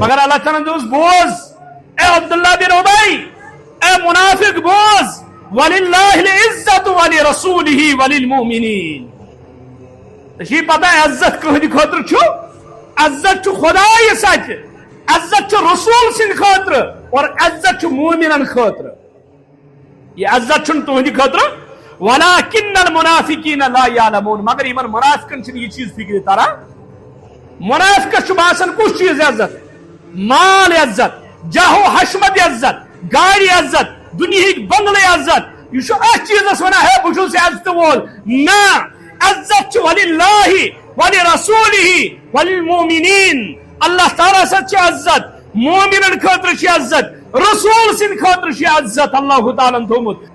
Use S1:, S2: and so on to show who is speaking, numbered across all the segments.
S1: مگر اللہ تعالیٰ دوس بوز اے عبداللہ بن ابی اے منافق بوز وَلِلَّهِ الْعِزَّةُ وَلِرَسُولِهِ وَلِلْمُؤْمِنِينَ تشی پتہ عزت کہندِ خاطر چھو عزت چھو خدای سچ عزت چھو رسول سن خاطر اور عزت چھو مومنن خاطر یہ عزت چھن تہندِ خاطر وَلَكِنَّ الْمُنَافِقِينَ لَا يَعْلَمُونَ مگر یمن منافقن چھن یہ چیز فکر تارا منافقس چھو باسن کس چیز عزت مال عزت جاہو حشمت عزت گاڑی عزت دنیا بنگلے عزت یہ چیز ونان ہے بہ چھس عزت وول نا عزت وللہ ولرسولہ وللمؤمنین اللہ تعالیٰ سچ عزت مومنن خاطر عزت رسول سن خاطر عزت اللہ تعالیٰ تھومت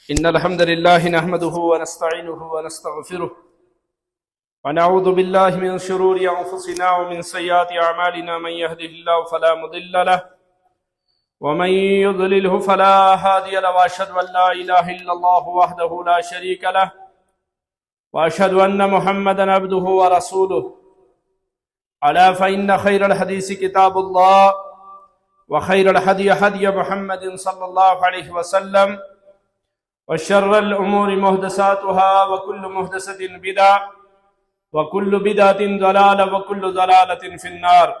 S2: إن الحمد لله نحمده ونستعينه ونستغفره ونعوذ بالله من شرور أنفسنا ومن سيئات أعمالنا من يهده الله فلا مضل له ومن يضلله فلا هادي له وأشهد أن لا إله إلا الله وحده لا شريك له وأشهد أن محمدا عبده ورسوله ألا فإن خير الحديث كتاب الله وخير الهدي هدي محمد صلى الله عليه وسلم وشر الأمور محدثاتها وكل محدثة بدعة وكل بدعة ضلالة وكل ضلالة في النار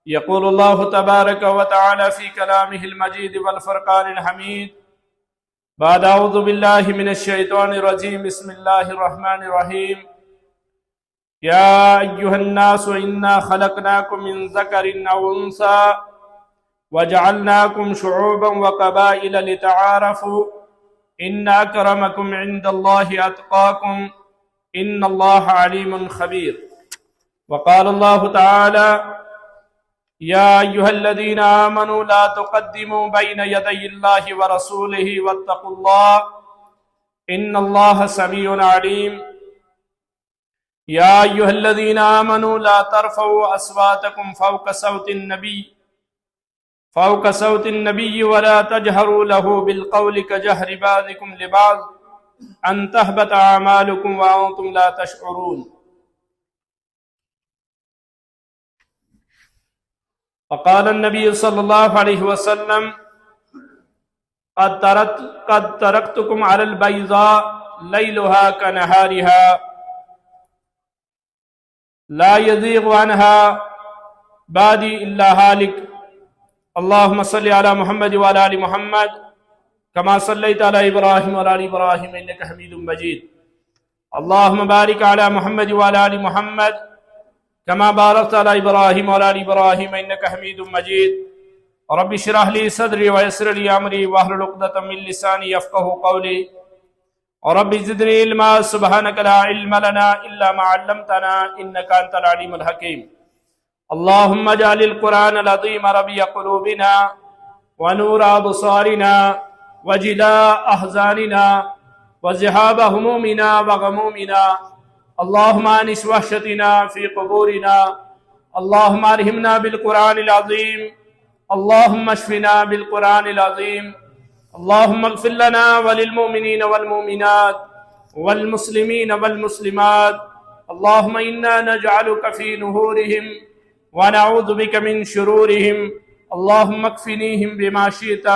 S2: يقول الله تبارك وتعالى في كلامه المجيد والفرقان الحميد بعد أعوذ بالله من الشيطان الرجيم بسم الله الرحمن الرحيم يا أيها الناس إنا خلقناكم من ذكر أو أنثى وجعلناكم شعوبا وقبائل لتعارفوا إن أكرمكم عند الله أتقاكم إن الله عليم خبير وقال الله تعالى يا أيها الذين آمنوا لا تقدموا بين يدي الله ورسوله واتقوا الله إن الله سميع عليم يا أيها الذين آمنوا لا ترفعوا أصواتكم فوق صوت النبي ولا تجهروا له بالقول كجهر بعضكم لبعض أن تهبط أعمالكم وأنتم لا تشعرون وقال النبي صلى الله عليه وسلم قد تركتكم على البيضاء ليلها كنهارها لا يزيغ عنها بعدي إلا هالك اللهم صل على محمد وعلى آل محمد كما صليت على إبراهيم وعلى آل إبراهيم إنك حميد مجيد اللهم بارك على محمد وعلى آل محمد كما باركت على إبراهيم وعلى آل إبراهيم إنك حميد مجيد رب اشرح لي صدري ويسر لي أمري واحلل عقدة من لساني يفقهوا قولي رب زدني علما سبحانك لا علم لنا إلا ما علمتنا إنك أنت العليم الحكيم اللهم اجعل القرآن العظيم ربيع قلوبنا ونور أبصارنا وجلاء أحزاننا وذهاب همومنا وغمومنا اللهم أنس وحشتنا في قبورنا اللهم أرحمنا بالقرآن العظيم اللهم اشفنا بالقرآن العظيم اللهم اغفر لنا وللمؤمنين والمؤمنات والمسلمين والمسلمات اللهم إنا نجعلك في نهورهم ونعوذ بك من شرورهم اللهم اكفنيهم بما شئت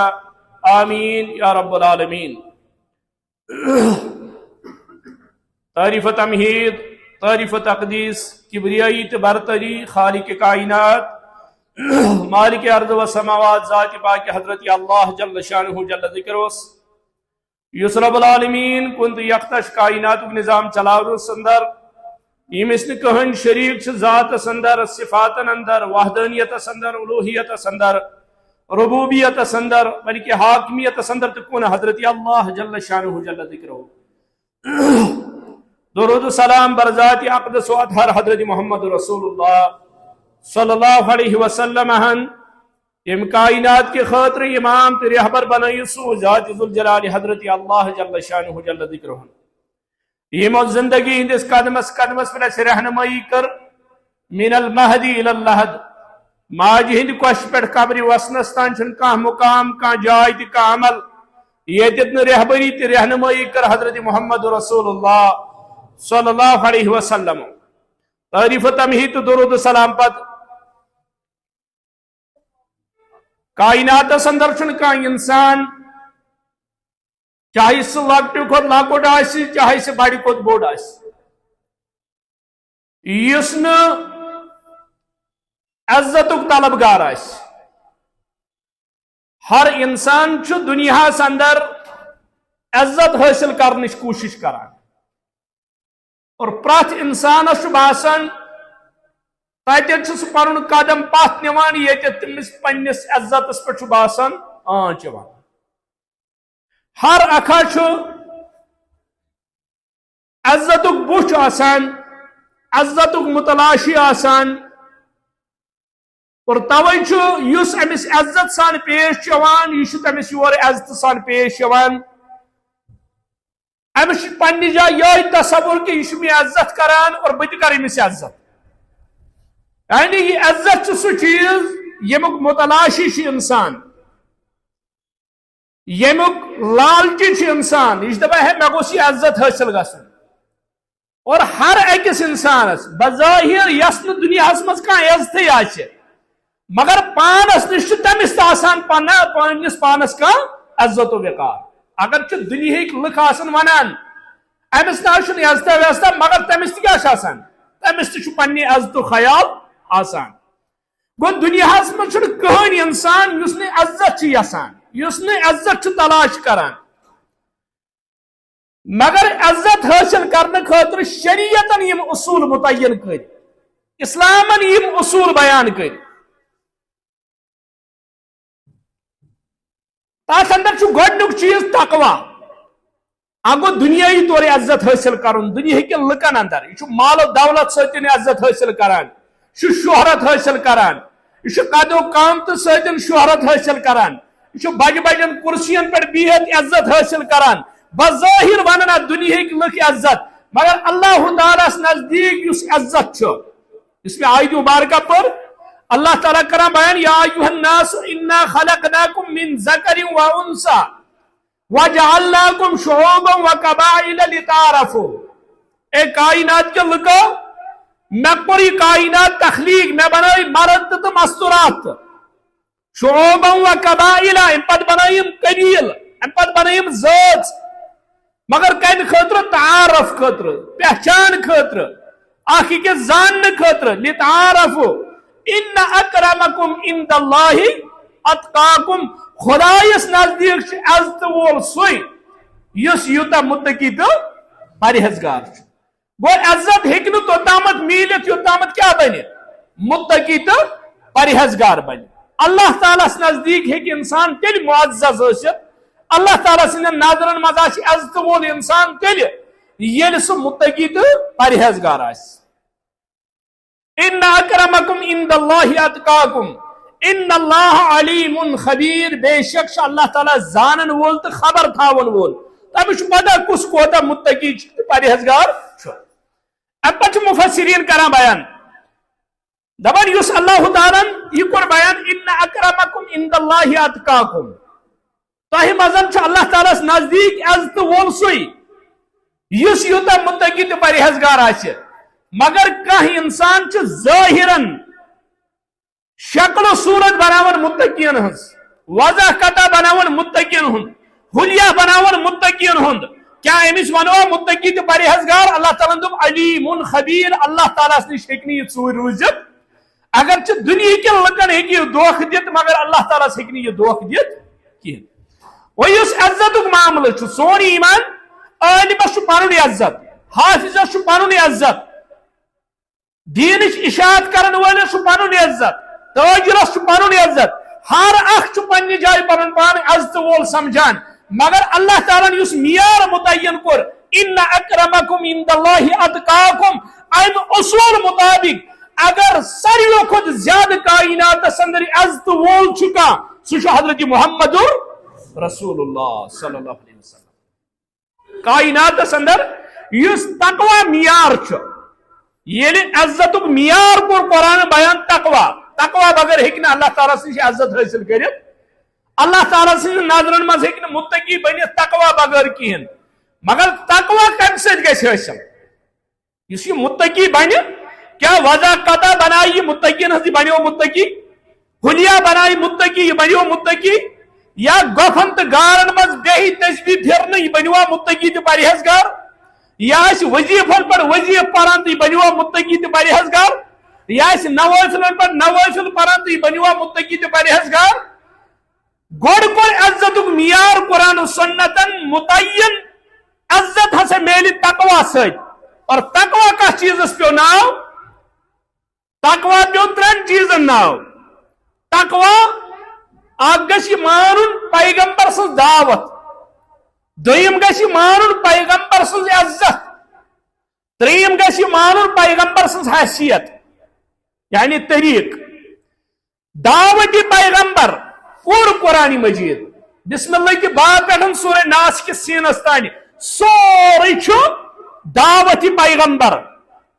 S2: آمين يا رب العالمين تعریف تمہید تعریف تقدیس کبریائی برتری خالق کائنات مالک ارض و سماوات ذات پاک حضرت اللہ جل شانہ جل ذکروس یس رب العالمین کنت یختش کائنات نظام چلاو سندر یمس نہن شریک ذات سندر صفات اندر وحدانیت سندر الوہیت سندر ربوبیت سندر بلکہ حاکمیت سندر تکون حضرت اللہ جل شانہ جل ذکرہ درود و سلام بر ذات اقدس و اطہر حضرت محمد رسول اللہ صلی اللہ علیہ وسلم یم کائنات کے خاطر امام تے رہبر بنائیسو ذات ذوالجلال حضرت اللہ جل شانہ جل ذکرہ یمو زندگی ہندس قدمس قدمس پر اس رہنمائی کر من المہدی الی اللحد ماجہ ہند کوش پر قبر وسنس تان چھن کان مقام کان جائے تی کان عمل یتت رہبری تہ رہنمائی کر حضرت محمد رسول اللہ صلی اللہ علیہ وسلم. تعریف تمہید درود سلام پت کائنات اندر کھانا انسان چاہے سہ لکٹ کھت لکٹ آسی چاہے سہ بڑ کھت بوڑ آسی یس ن عزتک طلبگار آسی. ہر انسان دنیا اندر عزت حاصل کرنے کوشش کران اور پرت انسانس باسان تتن سہ پن قدم پتھ نوان یہ تمس پنس عزتس پہ باسان آنچ یوان. ہر اکھا عزتک بچ آسان عزتک متلاشی آسان اور توے اس امس عزت سان پیش یوان یہ تمس یور عزت سان پیش یوان. امس پنہ جائے یہ تصور کہ یہ مے عزت کران اور بہ تہ کر امس عزت. یعنی یہ عزت سہ چیز یمیک متلاشی انسان یمیک لالچی انسان یہ دپان ہے مے گوس یہ عزت حاصل گژھن. اور ہر اکس انسانس بظاہر یس نا دنیا مز کھانا عزت آسہ مگر پانس نش تمس تان پنس پانس کھانا عزت و وقار. اگر دنیا لکھ ونان امس نا عزت وزت مگر تمس تمس پنہ عزت و خیال آسان. گو دنیا مز کہین انسان اس نے عزت یسان اس نے عزت تلاش کران مگر عزت حاصل کرنے خاطر شریعتن یم اصول متعین کر اسلامن یم اصول بیان کر. تس اندر گۄڈنیُک چیز تقوا. اگو دنیائی طور عزت حاصل کرن دنیا کے لکن اندر یہ مال و دولت ستن عزت حاصل کران یہ شہرت حاصل کران یہ قد و قامت ستن شہرت حاصل کران یہ بج بجن کرسین پہ بہت عزت حاصل کران. بظاہر وننا دنیا لکھ عزت مگر اللہ تعالیٰ نزدیک اس عزت اس میں آیت مبارکہ پر اللہ تعالیٰ کرا بیان یا ایوہ الناس انا خلقناکم من ذکر و انسا وجعلناکم شعوبا و قبائل لتعارفوا. اے کائنات کے لکو میں پوری کائنات تخلیق میں بنائی مرد تو مستورات شعوبا و قبائل ام پت بنائیم قبیل ام پت بنائیم ذات مگر کم خطر تعارف خطر پہچان خطر آخی کے زان خطر لتعارفوا ان اکرمکم عند اللہ اتقاکم. خدایس نزدیک عزت وول سوئی یس یوتا متقی تو پرہیزگار. گو عزت ہیکہ نہ توتامت میلت یوتامت کیا بنے متقی تو پرہیزگار بنے. اللہ تعالیٰ نزدیک ہیکہ انسان تیل معزز ٲسِتھ اللہ تعالیٰ سندین نظرن مز عزت وول انسان تیل ییٚلہِ سُہ متقی تو پرہیزگار آسہِ. ان اکرمکم عند اللہ اتقاکم ان اللہ علیم خبیر. بے شک اللہ تعالیٰ زانن وول تو خبر تھاون وول تمس پتہ کس کوتا متقی پرہیزگار. ام پتہ مفسرین کران بیان دپان یس اللہ تعالیٰ یہ کور بیان ان اکرمکم عند اللہ اتقاکم تہ مزن اللہ تعالیٰ نزدیک عزت وول سوئی یس یوتا متقی تو پرہیزگار آسہ. مگر کھانا انسان ظاہرن شکل و صورت بناون متقین ہز وضع قطع بناون متقین ہند حلیہ بناون متقین ہند. کیا امس ونو متقی تو پرہیزگار اللہ تعالیٰ دپ علیم خبیر. اللہ تعالیٰ نش ہیکہ یہ ژوٗرِ روزت اگر دنیا کن لکن ہیکہ یہ دھوکہ دت مگر اللہ تعالیٰ ہیکہ یہ دھوکہ دت کہین. و اس عزت معاملہ سون ایمان عالمس پن عزت حافظس پن عزت دینچ اشاعت کرن ولس پن عزت تاجرس پن عزت ہر اخ پنہ جائے پن پان عزت وول سمجھان. مگر اللہ تعالیٰ اس معیار متعین کور ان اکرمکم عند اللہ اتقاکم ام اصول مطابق اگر ساروی کھت زیادہ کائنات اندر عزت وول چکا سہ حضرت محمد رسول اللہ صلی اللہ علیہ وسلم. کائنات اندر اس تقوی معیار یعنی عزت معیار کور قرآن بیان تقوی بغیر ہیکہ اللہ تعالیٰ نش عزت حاصل کرت.
S1: اللہ تعالیٰ سن نظرن مز ہیکہ متقی بنت تقوا بغیر کہین مگر تقوا کم ست گژھِ حٲصِل اس یہ متقی بن کیا وضع قطع بنائی یہ متقی یہ بنو متقی حلیہ بنائی متقی یہ بنو متقی یا گوفن تو گارن مز بیہی تسبیح پھرن یہ بنوا متقی تو پرہیزگار یا وظیفن پر وظیف پران تو یہ بنوا متقی تو پرہیزگار یا نوافلن پر نوافل پران تو یہ بنوا متقی تو پرہیزگار گوڑ کو عزت معیار قرآن و سنتن متعین عزت ہسا میل تقوا ست اور تقوا کا چیز پیو ناو تقوا پیو ترن چیزن ناو تقوا اگ گژھِ مانن پیغمبر سٕنٛز دعوت دویم گژھِ مانن پیغمبر سٕنٛز عزت ترٛیٚیِم گژھِ مانن پیغمبر سٕنٛز حیثیت یعنی طریق دعوت پیغمبر پور قرآن مجید بسم اللہ کی بات پہ سورہ ناس کے سینس تانی سورے چھو دعوت پیغمبر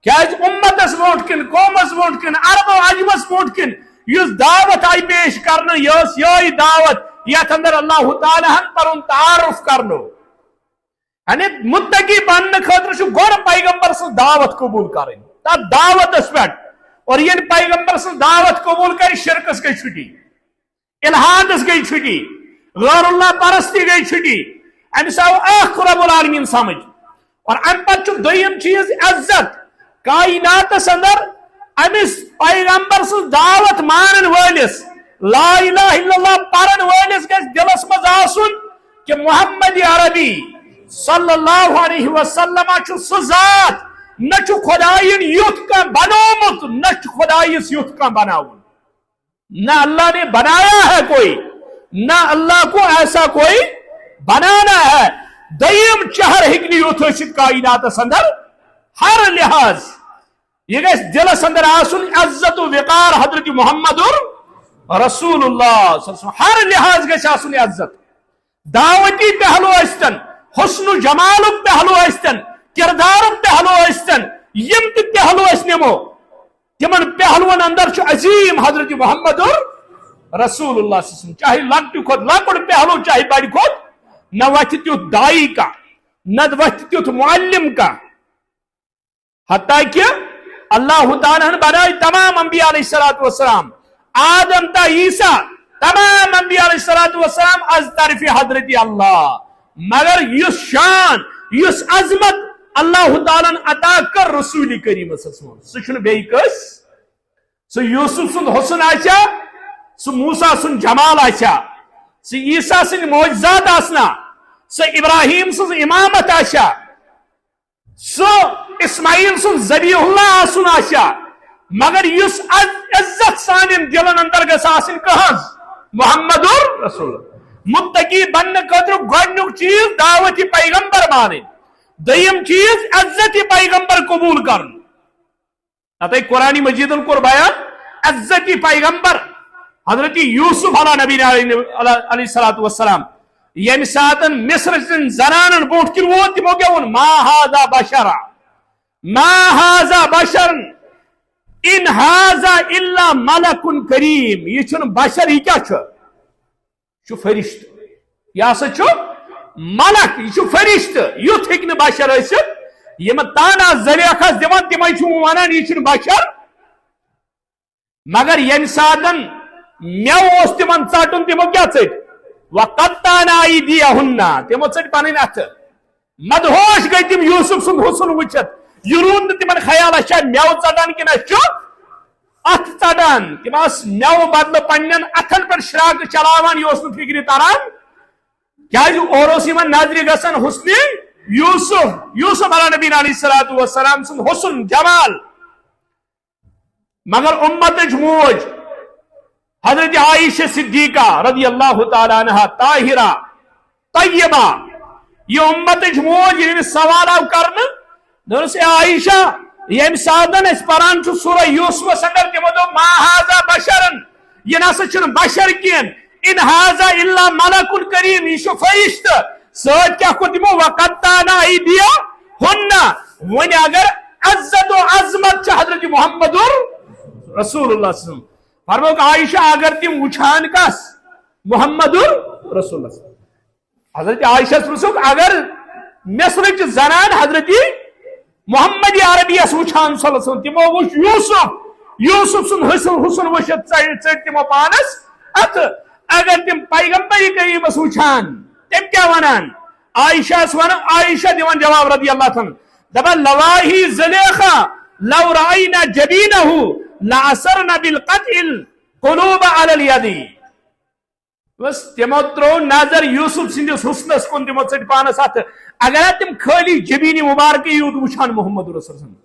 S1: کیا امتس برونٹ کن قومس برونٹ کن عرب و عجمس برونٹ کن اس دعوت آئی پیش کرنا یہ دعوت یتھ اندر اللہ تعالیٰ ہن پرن تعارف کرنو یعنی متقی بننے خاطر چھو گوڑ پیغمبر سے دعوت قبول کریں تا دعوت اس پیٹ اور یہ پیغمبر سے دعوت قبول کر شرکس گئی چھٹی الہادس گئی چھٹی غیر اللہ پرستی گئی چھٹی امس آو اخ رب العالمین سمجھ اور ام پتہ دویم چیز عزت کائنات اندر امس پیغمبر سے دعوت مانن ولس لا الہ الا اللہ پرن ولس گژھِ دلس مز آسن کہ محمد عربی صلی اللہ علیہ وسلم چھ سہ ذات نہ چھ خدائین یُتھ کانٛہہ بنومت نہ چھ خدائیس یُتھ کانٛہہ بناون نہ اللہ نے بنایا ہے کوئی نہ اللہ کو ایسا کوئی بنانا ہے دیم چہر ہکن یوت ٲسِتھ کائناتس اندر ہر لحاظ یہ گژھِ دلس اندر آسن عزت و وقار حضرت محمد رسول اللہ صلی اللہ علیہ وسلم ہر لحاظ گژھِ آسن عزت دعوتی پہلو ٲسۍتن حسن و جمالک پہلو ٲسۍتن کردارک پہلو ٲسۍتن یم تہِ پہلو أسۍ نمو تمن پہلوان اندر چھ عظیم حضرت محمد رسول اللہ صلی اللہ علیہ وسلم چاہے لکٹ کھوت لکڑ پہلو چاہے بڑ کھوت نہ وتھ تیُتھ دائی کا نہ وتھ تیُتھ معلم کا حتیٰ کہ اللہ تعالیٰ نے بنائے تمام انبیاء علیہ السلام آدم تا عیسیٰ تمام انبیاء علیہ السلام از طرف حضرت اللہ مگر یس شان یس عظمت اللہ تعالیٰ نے عطا کر رسول کریم سہ بیٚیہِ کس سہ یوسف سن حسن آسیا سہ موسیٰ سن جمال آسیا سہ عیسیٰ سن معجزات آسنا سہ ابراہیم سن امامت آسیا سہ اسماعیل سن ذبیح اللہ آسن آسیا مگر یس عزت سانن دلن اندر گژھِ آسن کہاز محمد رسول متقی بننے خاطر گۄڈنیُک چیز دعوت پیغمبر مانن دویم چیز عزت پیغمبر قبول کرن اتائی قرآن مجیدن کور بیان عزت پیغمبر حضرت یوسف علیہ نبی علیہ السلام یم ساتن مصر سن زنانن بونٹ کن ووت تمو کیا وون ما ھذا بشرا ما ھذا بشر ان ھذا الا ملک کریم یہ چھن بشر یہ کیا چھ فرشت یہ ہسا چھ ملک یہ فرشت یوت ہیکہ بشر ٲسِتھ یم تانا زلیخس دِوان تمے چھ ونان یہ چھن بشر مگر یم ساتن میو اوس تمن ژٹُن تمو کیا ژٔٹۍ وقطعنا ایدیہن تمو ژٔٹۍ پنٕنۍ اتھٕ مدہوش گئی تم یوسف سُنٛد حسن وٕچھِتھ یہ روٗد نہٕ تمن خیال اَسہِ چھا میو ژٹان کِنہٕ اَسہِ چھُ اتھ ژٹان تم آس میو بدلہٕ پننٮ۪ن اتھن پٮ۪ٹھ شراکہٕ چلاوان یہ اوس نہٕ فکرِ تران کیازِ اور اوس یمن نظرِ گژھان حسنِ یوسف علیہ نبی علیہ السلام سُنٛد حسن جمال مگر امتٕچ موج حضرت عائشہ صدیقہ رضی اللہ تعالی عنہ طاہرہ طیبہ یہ امتٕچ موج ییٚلہِ سوال آو کرنہٕ دوٚپنس اے عائشہ یم ساتن اس پران چھُ سورہ یوسفس اندر تمو دوٚپ ما ھذا بشرن یہ نسا چھُنہٕ بشر کینٛہہ ان ھذا الا ملک کریم یہ چھُ فرشت سۭتۍ کیاہ کوٚر تمو وقطعنا ایدیہن وۄنۍ اگر عزت و عظمت چھِ حضرت محمد رسول اللہ صلی اللہ علیہ وسلم فرموک عائشہ اگر تم وچھان کس محمد رسول اللہ. حضرت عائشہ پرژھُکھ اگر مصرچ زنان حضرت محمد عربی وچھان صلی اللہ علیہ وسلم تمو وچھ یوسف سن حسن وچھت ژٹ تمو پانس ات اگر تم پیغمبر کریم وچھان تم کیا ونان عائشہ دیوان جواب رضی اللہ عنہ دپان لواہی زلیخا لو رأینا جبینہ لأثرنا بالقطع القلوب علی الید. بس تمو ترو نظر یوسف سندس حسنس کن تمو ژٹ پانس ات اگر تم خالی جبینی مبارک یوت وچھان محمد رسول اللہ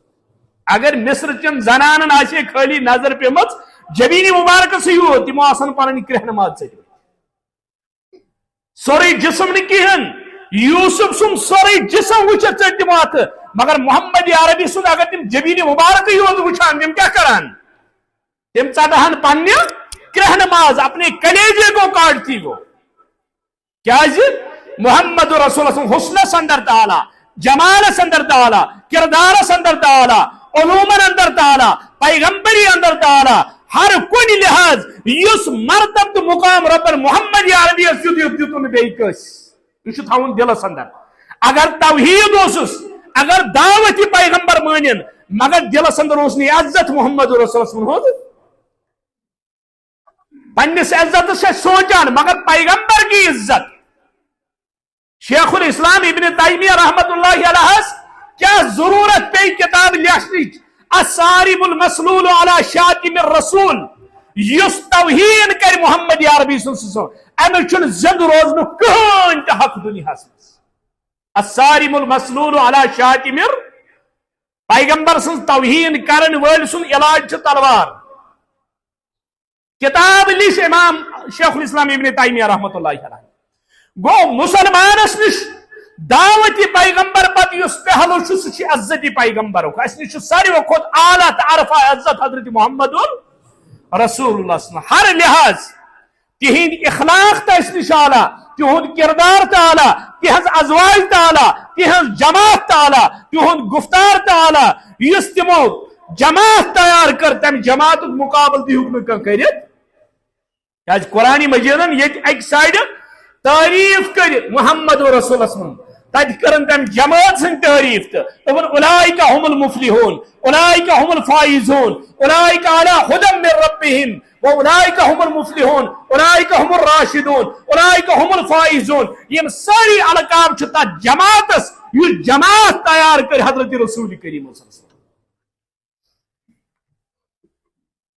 S1: اگر مصر چن زنانن آسے خالی نظر پیمت جبینی مبارک سے یوت تمو آسان پنن کرہنماد ژٹ سوری جسم نہ کہین یوسف سن سوری جسم وچھت ژٹ تمو ات مگر محمد عربی سن اگر تم جبینی مبارک یوت وچھان تم کیا کران تم ژٹہن پنہ کرہنماز اپنے کلیجے کو کاٹتی گو کیا محمد رسول اللہ حسن اندر تعالی جمال اندر تعالی کردار اندر تعالی علوم اندر تعالی پیغمبری اندر تعالی ہر کن لحاظ اس مرتب تو مقام رب محمد عربی دیتن بیس یہ تھون دلس اندر اگر توحید اوسس اگر دعوتی پیغمبر مانن مگر دلس اندر اس نی عزت محمد رسول اللہ ہود پنس عزت سے سوچان مگر پیغمبر کی عزت. شیخ الاسلام ابن تیمیہ رحمت اللہ علیہ کیا ضرورت پہ کتاب لکھنچ الصارم المسلول علی شاتم الرسول یس توہین کر محمد عربی سن امر چھ زند روزن کہین تہ حق دنیا الصارم المسلول علی شاتم پیغمبر سن توہین کرن ول سن علاج چھ تلوار. کتاب لکھ امام شیخ الاسلام ابن تیمیہ رحمت اللہ علیہ گو مسلمانس نش دعوتی پیغمبر پت اس پہلو سہ عزتی پیغمبر اس نش ساروی کھت اعلیٰ عرفہ عزت حضرت محمد رسول اللہ صلی اللہ علیہ وسلم ہر لحاظ تہند اخلاق تس نش اعلیٰ تہند کردار تعالی تہذ ازواج تعالی تہذ جماعت تعالی تہند گفتار تعالی اس تمو جماعت تیار کر تم جماعت مقابل دیہک کرت کیا قرآن مجیدن یہ ایک سائڈ تعریف کر محمد رسول اللہ تت کرن تم جماعت سن تعریف تو اولئک هم المفلحون اولئک هم الفائزون اولئک علی هدى من ربهم واولئک هم المفلحون اولئک هم الراشدون اولئک هم الفائزون یہ ساری القاب چھتا جماعت یہ جماعت تیار کر حضرت رسول کریم صلی اللہ علیہ وسلم.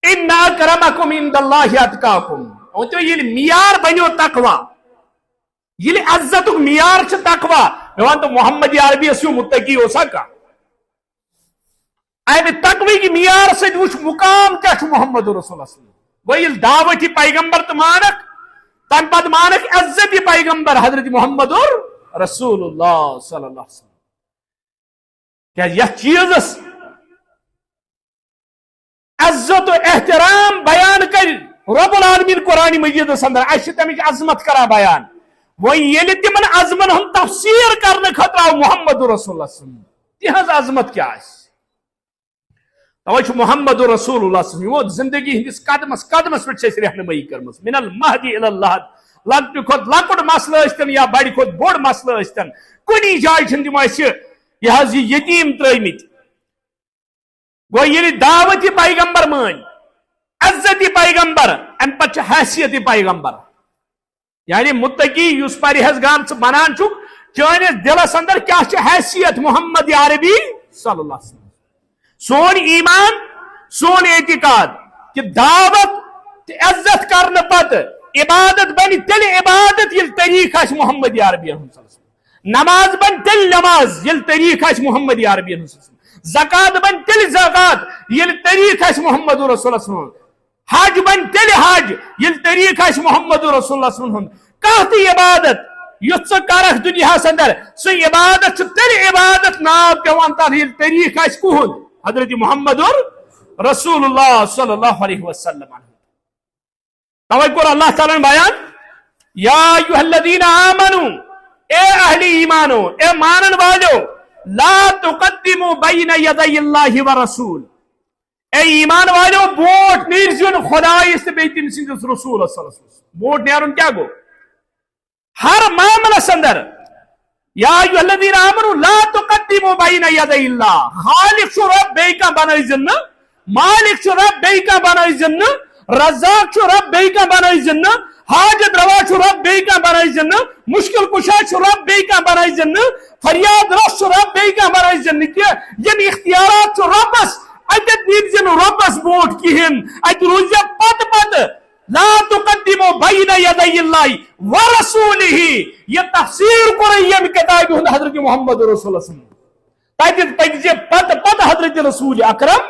S1: ان اکرمکم عند اللہ اتقاکم تو یہ معیار بنو تقوی یہ عزت معیار چھ تقوی میوان تو محمد عربی اسو متقی ہو سکا ایم تقوی کی معیار سے وچ مقام کیا چھ محمد رسول اللہ ویل دعوتی پیغمبر تو مانک تم پد مانک عزتی پیغمبر حضرت محمد رسول اللہ صلی اللہ علیہ وسلم. کیا یہ چیز عزت و احترام بیان کر رب العالمین قرآن مجید اندر اس تمچ عظمت کرا بیان وہ یل تمن عظمن ہم تفسیر کرنے خطرہ محمد رسول اللہ صلی اللہ علیہ وسلم تہذ عظمت کیا توجہ محمد رسول اللہ صلی اللہ علیہ وسلم وہ زندگی ہندس قدمس پہ رہنمائی کرمس من المہدی الی اللحد لکٹ کھت لکٹ مسئلہ اشتن یا بڑی کھت بوڑ مسئلہ اشتن کنی جائے چھن تم یہ یتیم ترمت گو یہ دعوتی پیغمبر مان عزتی پیغمبر ام پتہ حیثیتی پیغمبر یعنی متقی اس پرہیزگار بنان چھ چانس دلس اندر کیا حیثیت محمد عربی صلی اللہ علیہ وسلم. سون ایمان سون اعتقاد کہ دعوت عزت کرنے پتہ عبادت بن تیل عبادت یل طریقہ محمد عربی صلی اللہ علیہ وسلم. نماز بن تیل نماز یل طریقہ محمد عربی صلی اللہ علیہ وسلم. زکات بن تیل زکات یل طریقہ محمد رسول اللہ صلی اللہ علیہ وسلم. حج بن تیل حج یل طریقہ محمد رسول اللہ صلی اللہ علیہ وسلم. کہتی عبادت یت کرک دنیا اندر سو عبادت تیل عبادت نام پیوان تر یل طریقہ کہن حضرت محمد رسول اللہ صلی اللہ علیہ وسلم. توجہ کر اللہ تعالی بیان یا ایھا الذین آمنوا اے اہل ایمانو اے مانن والو لا تقدموا بین یدی اللہ ورسول اے ایمان والو بوٹ نیرزن خدایس تو بیٚیہِ تٔمۍ سٕنٛدِس رسوٗلس صلی اللہ علیہ وسلم. برونٛٹھ نیرُن کیٛاہ گوٚو؟ ہر معاملس اندر یا ایھا الذین آمنوا لا تقدموا بین یدی اللہ. خالق چھُ رب بیٚیہِ کانٛہہ بنٲیزِن نہٕ، مالک چھُ رب بیٚیہِ کانٛہہ بنٲیزِن نہٕ، رزاق چھُ رب بیٚیہِ کانٛہہ بنٲیزِن نہٕ، حاجت روا چھُ رب بیٚیہِ کانٛہہ بنٲیزِن نہٕ، مشکل کشا چھُ رب بیٚیہِ کانٛہہ بنٲیزِن نہٕ، فریاد رس چھُ رب بیٚیہِ کانٛہہ بنٲیزِن نہٕ کینٛہہ. یِم اختیارات چھُ رۄبس، اتٮ۪تھ نیٖرزِ نہٕ رۄبس برونٛٹھ کِہیٖنۍ، اتہِ روٗزِ پتہٕ پتہٕ. لا تقدموا بین یدی اللہ ورسولہ. یہ تفسیر کوٚر ییٚمہِ کتابہِ ہُنٛد حضرت محمد رسول اللہ تتہِ پٔکزِ پتہٕ پتہٕ حضرت رسول اکرم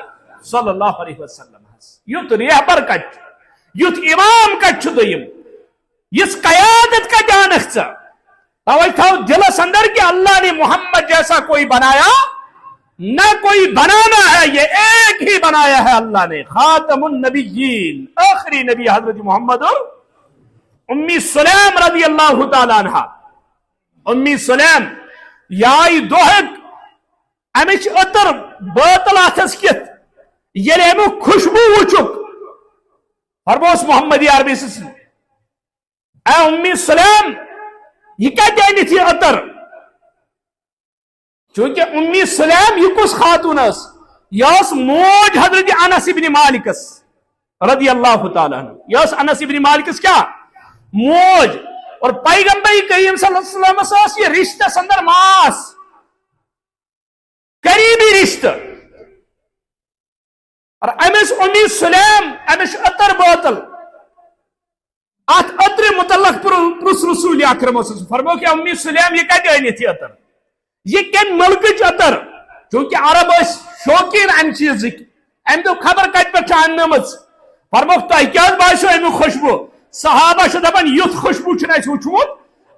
S1: صلی اللہ علیہ وسلم. یُتھ رہبر کتہِ چھُ، یُتھ امام کتہِ چھُ دوٚیِم، یِژھ قیادت کتہِ انکھ ژٕ؟ توے تھاو دلس اندر کہ اللہ نے محمد جیسا کوئی بنایا نہ کوئی بنانا ہے، یہ ایک ہی بنایا ہے اللہ نے، خاتم النبیین، آخری نبی حضرت محمد. امی سلیم رضی اللہ تعالی عنہ، امی سلیم یہ آئی دہک امچ عطر بٲتل اتھس کِتھ ییٚلہِ امیُک خوشبو وٕچھُکھ فرموس محمد عربی اے امی سلیم یہ کتہِ أنِتھ یہ عطر؟ چونکہ امی سلیم یہ کس خاتون اس؟ یہ موج حضرت انس ابن مالکس رضی اللہ تعالیٰ عنہ. یہ انس ابن مالکس کیا موج، اور پیغمبر کریم صلی اللہ علیہ وسلم یہ رشتہ اندر ماس قریبی رشتہ. اور امس امی سلیم امس عطر بوتل ات عطر متعلق پرس رسول اکرم فرمو کہ امی سلیم یہ کتہِ أنِتھ یہ عطر؟ یہ کم ملک عطر؟ چونکہ عرب شوقین ام چیزک، ام دو خبر کت پہ انمت. فرموک تہ کیا باسو امیک خوشبو؟ صحابہ دپان یُتھ خوشبو چھُنہٕ اَسہِ وٕچھمُت،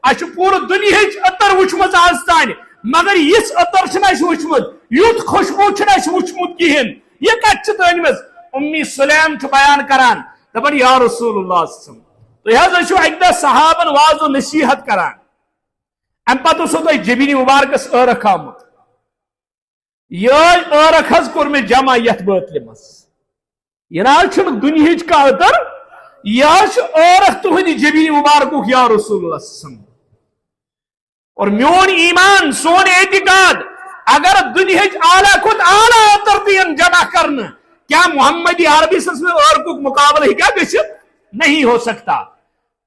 S1: اَسہِ چھُ پوٗرٕ دُنیاہٕچ عطر وٕچھمٕژ آز تانۍ، مگر یِژھ عطر چھُنہٕ اَسہِ وٕچھمُت، یُتھ خوشبو چھُنہٕ اَسہِ وٕچھمُت کِہیٖنۍ. یہ کتہِ چھِ تُہۍ أنمٕژ؟ امی سلیم چھُ بیان کران دپان یا رسول اللہ صلی اللہ علیہ وسلم تُہۍ حظ ٲسِو اکہِ دۄہ صحابن واض و نصیحت کران، ام پتہٕ اوسو تۄہہِ جبینہِ مبارکس ٲرکھ آمُت. یہ ٲرکھ حظ کوٚر مےٚ جمع یتھ بٲتلہِ منٛز. یہ نہ حظ چھُنہٕ دُنیہٕچ کانٛہہ عطر، یہ حظ چھُ ٲرکھ تُہنٛدِ جبینہِ مبارکُک یا رسول اللہ صلی اللہ علیہ وسلم. اور میون ایمان سون اعتقاد اگر دنیاہٕچ اعلیٰ کھۄتہٕ اعلیٰ عطر تہِ یِن جمع کرنہٕ، کیا محمد عربی سٕنٛز ٲرکُک مقابلہ ہیٚکیٛاہ گٔژھِتھ؟ نہیں ہو سکتا،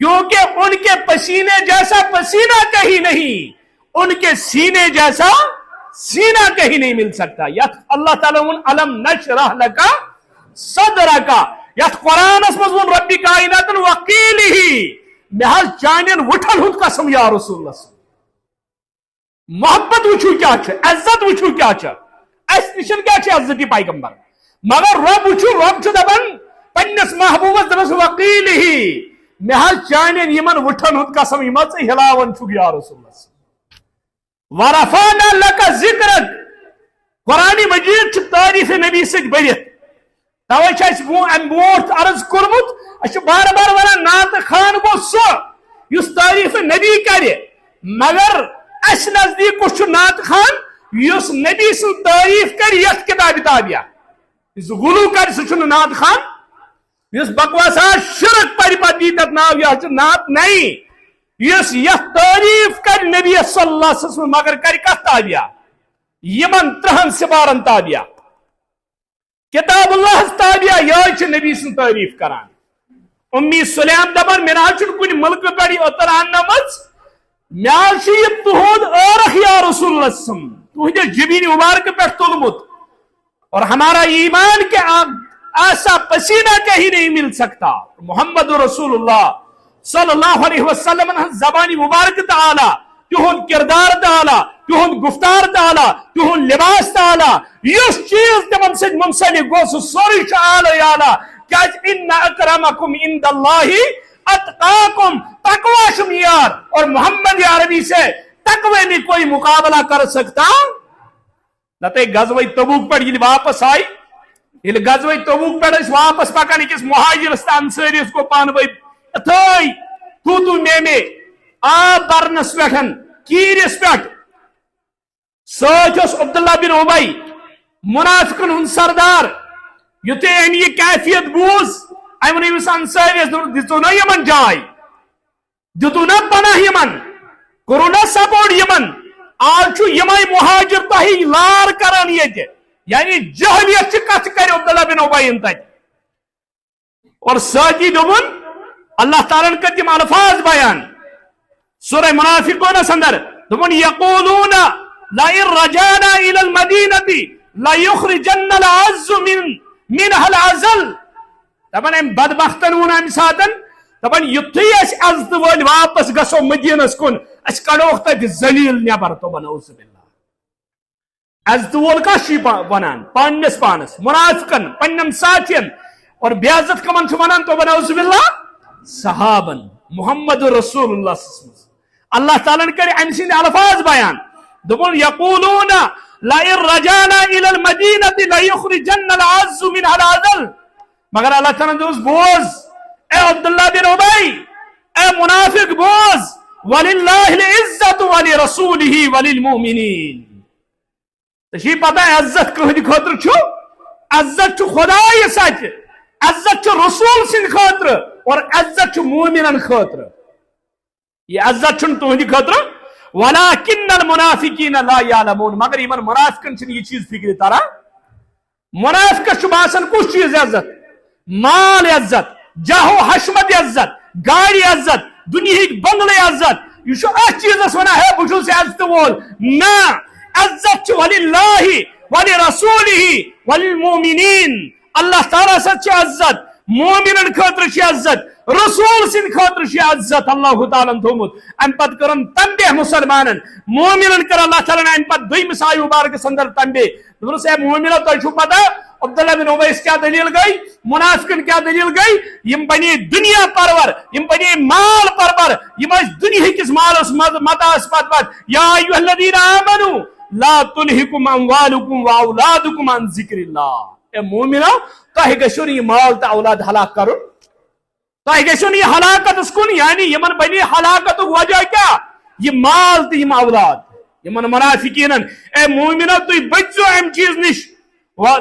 S1: کیونکہ ان کے پسینے جیسا پسینہ کہیں نہیں، ان کے سینے جیسا سینہ کہیں نہیں مل سکتا. یت اللہ تعالیٰ علم نشرح لک صدرک، یت قرآن مضمون رب کائنات وقیلہ مے حظ چانین وٹھن ہند قسم یا رسول اللہ. محبت وچھو کیا چھ، عزت وچھو کیا چھ، اس نشن کیا چھ عزت پیغمبر، مگر رب وچھو رب چھ دپان پنس محبوبس دپس وقیلہ مے حظ چانین یمن وٹھن ہند قسم یم ژٕ ہلاون چھُکھ یا رسول اللہ. ورفعنا لک ذکرک، قرآن مجید چھ تعریف نبی سۭتۍ بٔرِتھ. توے چھ اَسہِ امہِ برونٛٹھ عرض کوٚرمُت اَسہِ چھُ بار بار ونان نعتہٕ خان گوٚو سُہ یُس تعریف نبی کرِ، مگر اَسہِ نزدیٖک کُس چھُ نعتہٕ خان یُس نبی سٕنٛز تعریف کرِ یتھ کتابہِ تابعہ. یُس غلو کرِ سُہ چھُنہٕ نعتہٕ خان، یُس بکواسات شرک پرِ پتہٕ دی تتھ ناو یہ چھُ نعت نہیں. یُس یتھ تعریف کر نبی صلی اللہ علیہ وسلم مگر کر کتھ تابعہ؟ یمن 3 سپارن تابعہ، کتاب اللہ تابعہ. یہ چھُ نبی سٕنٛز تعریف کران. امی سلیم دپان مےٚ نہ حظ چھُنہٕ کُنہِ ملکہٕ پٮ۪ٹھ یہِ عطر اننٲمٕژ، مےٚ حظ چھُ یہِ تُہُنٛد ٲرکھ یا رسول اللہ صلی اللہ علیہ وسلم تُہنٛدِ جبینہِ مبارکہٕ پٮ۪ٹھ تُلمُت. اور ہمارا ایمان کے ایسا پسینہ کہیں نہیں مل سکتا. محمد رسول اللہ صلی اللہ علیہ وسلم زبانی مبارک تعالی، تہند کردار تعالی، تہند گفتار تعالی، تہند لباس تعالی، یس چیز تمن سۭتۍ منسلک گوٚو سُہ سورُے چھُ اعلی اعلی. کیازِ ان اکرمکم عند اللہ اتقاکم، تقوی چھُ معیار، اور محمد عربی سے تقوی میں کوئی مقابلہ کر سکتا نتہٕ غزوہ تبوک پٮ۪ٹھ ییٚلہِ واپس آئی، ییٚلہِ غزوہ تبوک پٮ۪ٹھ ٲسۍ واپس پکان أکِس مہاجرس تہٕ انصٲرِس گوٚو پانہٕ ؤنۍ یِتھٲے تو میں آب برنس پٮ۪ٹھ کیٖرِس پٮ۪ٹھ. سۭتۍ اوس عبداللہ بن ابی منافقن ہُنٛد سردار. یُتھُے أمۍ یہِ کیفیت بوٗز امریس انصاری دتو نا یمن جائے دتو نا پناہ یمن کرو نا سپورٹ یمن آج یمے مہاجر تہ لار کران یہ یعنی جہلیت کت کر عبداللہ بن ابی تک اور ساتھی دوپن اللہ تعالیٰ کر تم الفاظ بیان سورہ منافقون اندر دوپن یقولون لئن رجعنا الى المدینة لیخرجن العز منها العزل دپان ام بدبختن ون ام ساتن دپان یتھی اس عزت ول واپس گسو مدینس کن اس کڑوک تت ذلیل نبر تو بنوز باللہ عزت ول کش ونان پانس پانس منافقن پنم ساتھین اور بے عزت کمن چھ ونان تو بنوز باللہ صحابن محمد رسول اللہ صلی اللہ علیہ وسلم اللہ تعالیٰ نے کرے ام سند الفاظ بیان دپن یقولون لئن رجعنا الى المدینة لیخرجن العز منها العزل مگر اللہ تعالیٰ نے اس بوز اے عبداللہ بن ابی اے منافق بوز وللہ العزت ولرسولہ وللمؤمنین تشی پتہ ہے عزت کہد خاطر چھو عزت چھو خدا یہ سچ عزت چھو رسول سن خاطر اور عزت چھو مومنن خاطر یہ عزت چھن تہندی خاطر ولکن المنافقین لا یعلمون مگر یمن منافقن چھن یہ چیز فکر تارا منافق چھ باسن کس چیز عزت مال عزت جاہو حشمت عزت گاڑی عزت دنیا بنگلے عزت یہ چیز ونان ہے بچو سے عزت وول نا عزت وللہ ولرسولہ وللمؤمنین اللہ تعالیٰ سچ عزت مومنن خاطر چھ عزت رسول سن خاطر چھ عزت اللہ تعالیٰ تھومت ام پت کرن تنبیہ مسلمانن مومنن کر اللہ تعالیٰ ام پت دویم سایہ مبارک سندر تنبیہ دورس اے مومنو تو چھو پتہ عبداللہ بن ابی کیا دلیل گئی منافقن کیا دلیل گئی یم بنی دنیا پرور یم بنی مال پرور یم دنیا کس مالس متاس پت یا ایھا الذین آمنوا لا تلہکم اموالکم واولادکم عن ذکر اللہ اے مومنو تہ گژھو یہ مال تو اولاد ہلاک کرن تہ گژھو یہ ہلاکت کن یعنی یمن بنی ہلاکت وجہ کیا یہ مال تو یم اولاد یمن منافقین اے مومنو تھی بچو ام چیز نش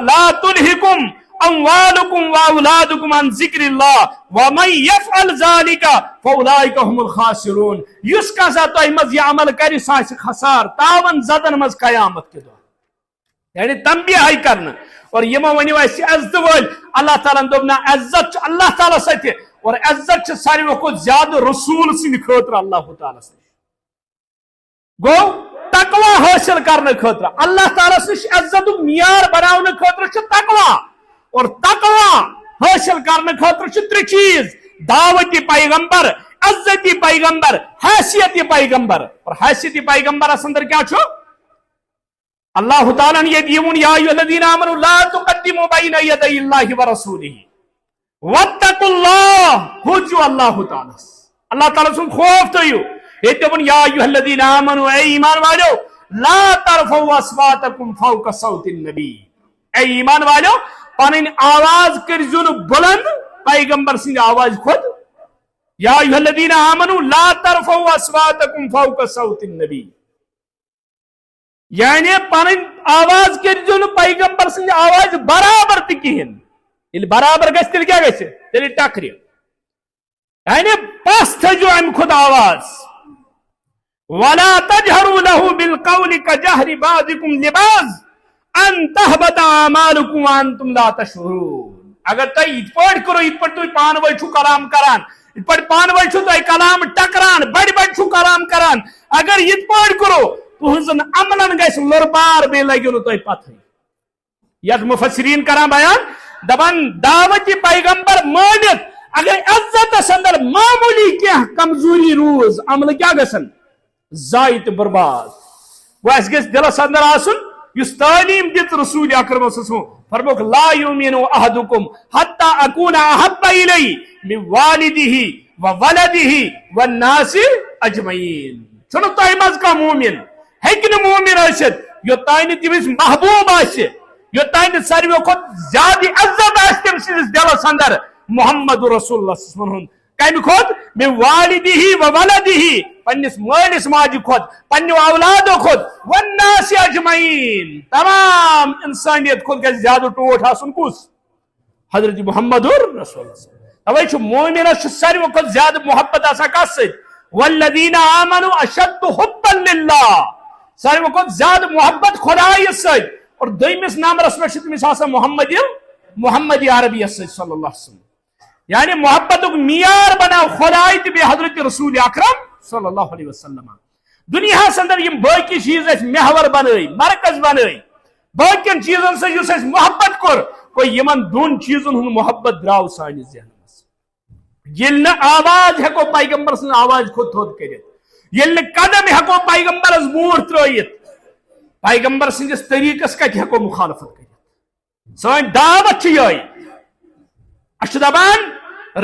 S1: لا تلہکم اموالکم واولادکم عن ذکر اللہ ومن یفعل ذالک فاولئک هم الخاسرون یس کسا تہ مز یہ عمل کر سہ خسار تاون زدن مز قیامت کے دہ یعنی تنبیہ ہے کرنا اور یمو ونیو اس عزت ول اللہ تعالیٰ دوپنا عزت اللہ تعالیٰ ست اور عزت ساروی کھت زیادہ رسول سند خاطر اللہ تعالیٰ ست گو تقوی حاصل کرنے خاطر اللہ تعالیٰ نش عزت معیار بنانے خاطر تقوی اور تقوی حاصل کرنے خاطر ترے چیز دعوتی پیغمبر عزتی پیغمبر حیثیتی پیغمبر اور حیثیتی پیغمبر اندر کیا چھو اللہ تعالیٰ نے یہ دیون یا ایھا الذین آمنوا لا تقدموا بین یدی اللہ ورسولہ واتقوا اللہ خوفو اللہ تعالیٰ سن خوف تھیو یہ دپن یا ایھا الذین آمنوا اے ایمان والو لا ترفعوا اصواتکم فوق صوت النبی اے ایمان والو پنن آواز کرزو بلند پیغمبر سن آواز خود یا ایھا الذین آمنوا لا ترفعوا اصواتکم فوق صوت النبی یعنی پنن آواز کرزو پیغمبر سن آواز برابر تکہن یل برابر گژھِ تیل کیا گژھِ تیل ٹکرِ یعنی پس تھجو ام خود آواز ولا تجهروا له بالقول كجهر بعضكم لبعض ان تهبط اعمالكم وانتم لا تشعرون اگر تہ یہ پٹ کرو یہ پٹ تو پان ول چھو کلام کران یہ پٹ پان ول چھو تو کلام ٹکران بڑ بڑ چھو کلام کران اگر یہ پٹ کرو تہذن عملن گژھِ لربار بے لگو تو پتہ یت مفسرین کران بیان دپان دعوتی پیغمبر مانت اگر عزت اندر معمولی کیا کمزوری روز عمل کیا گژھن ضائع تو برباد وہ اس گژھِ دلس اندر آسن یس تعلیم دت رسول اکرم صلی اللہ علیہ وسلم فرموک لا یؤمن احدکم حتی اکون احب الی من والدہ وولدہ والناس اجمعین چھنو تہ مز کا مومن ہیکہ مومن ٲسِتھ یوتانۍ تٔمِس محبوب آسہِ یوتانۍ ساروی کھۄتہٕ زیادٕ عزت آسہِ تٔمۍ سٕنٛدِس دِلس اندر محمد رسول اللہ صلی اللہ علیہ وسلم کمہِ کھۄتہٕ من والدہ وولدہ پنس مالس ماجہ کھۄتہٕ پننیو اولادو کھۄتہٕ والناس اجمعین تمام انسانیت کھۄتہٕ گژھِ زیادٕ ٹوٹھ آسُن کُس حضرت محمد رسول اللہ توے مومنس ساروی کھت زیادہ محبت آسان کس ست والذین آمنوا اشد حبا للہ ساروی کھت زیادہ محبت خدایس ست اور دویمس نمبرس پہ تمس آسان محمد عربی صلی اللہ علیہ وسلم یعنی محبت معیار بناو خدای تو بی حضرت رسول اکرم صلی اللہ علیہ وسلم دنیا اندر یم باقی چیز محور بنائی مرکز بنائی باقین چیزن سے اس محبت کور کوئی یمن دون چیزن ہن محبت دراو سانس ذہنس یل آواز ہیکو پیغمبر سن آواز کھت تھوت کرت یل قدم ہیکو پیغمبرس بور ترائیت پیغمبر سندس طریقس کت ہیکو مخالفت کرت سان دعوت یہ اچھ دپان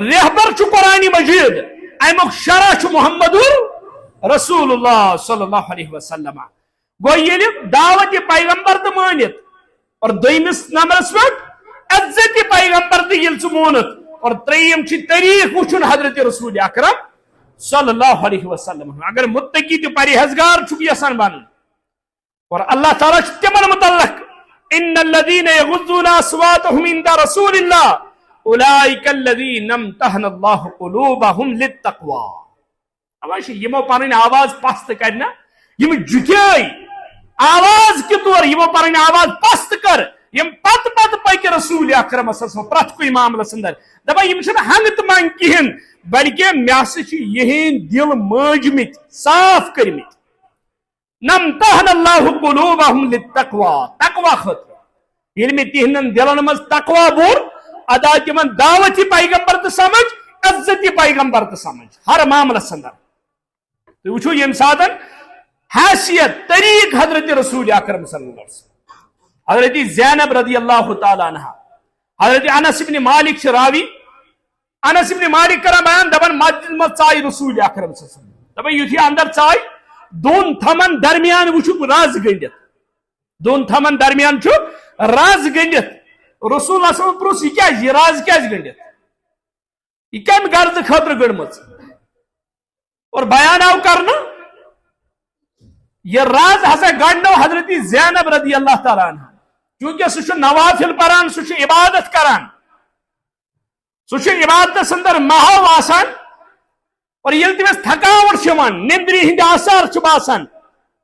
S1: رہبر قرآن مجید امیک شرح محمد رسول اللہ صلی اللہ علیہ وسلم گو یل دعوت پیغمبر تو مانت اور دویمس نمبرس پہ عزت پیغمبر تو یل مونت اور تریم طریق وچن حضرت رسول اکرم صلی اللہ علیہ وسلم اگر متقی تو پرہیزگار یسان بن اور اللہ تعالیٰ تمن متعلق ان الذین یغضون اصواتهم عند رسول اللہ اولئک الذین امتحن اللہ قلوبهم للتقوی اوش یمو پنن آواز پست کرنا یم جھکے آواز کے طور یمو پنن آواز پست کر یم پت پت پک رسول اکرم صلی اللہ علیہ وسلم پرت کوئی معاملہ اندر دپا یم چھن ہنگت منگ کہین بلکہ مے ہسا چھ یہین دل ماجمت صاف کرمت نمتحن اللہ قلوبهم للتقوی تقوی خاطر یل میں تہندن دلن مز تقوی بور ادا تمن دعوت پیغمبر تو سمجھ عزت پیغمبر تو سمجھ ہر معاملہ اندر تو وچھو یم ساتن حیثیت طریق حضرت رسول اکرم صلی اللہ علیہ وسلم حضرت زینب رضی اللہ تعالی عنہ حضرت انس بن مالک راوی انس بن مالک کرا بیان دپان مسجد مز ژائی رسول اکرم صلی اللہ علیہ وسلم دپان یتھی اندر ژائی دون تھمن درمیان وچھو راز گنڈت دون تھمن درمیان چھو راز گنڈت رسول اللہ صلی اللہ علیہ وسلم پرس یہ راز کیا گنڈت یہ کم غرض خاطر گڑمت اور بیان آو کرنا یہ راز ہسا گنڈو حضرت زینب رضی اللہ تعالیٰ عنہ چونکہ سہ نوافل پران سہ عبادت کران سہ عبادت اندر محو آسان اور یل تمس تھکاوٹ نندری ہند آثار باسان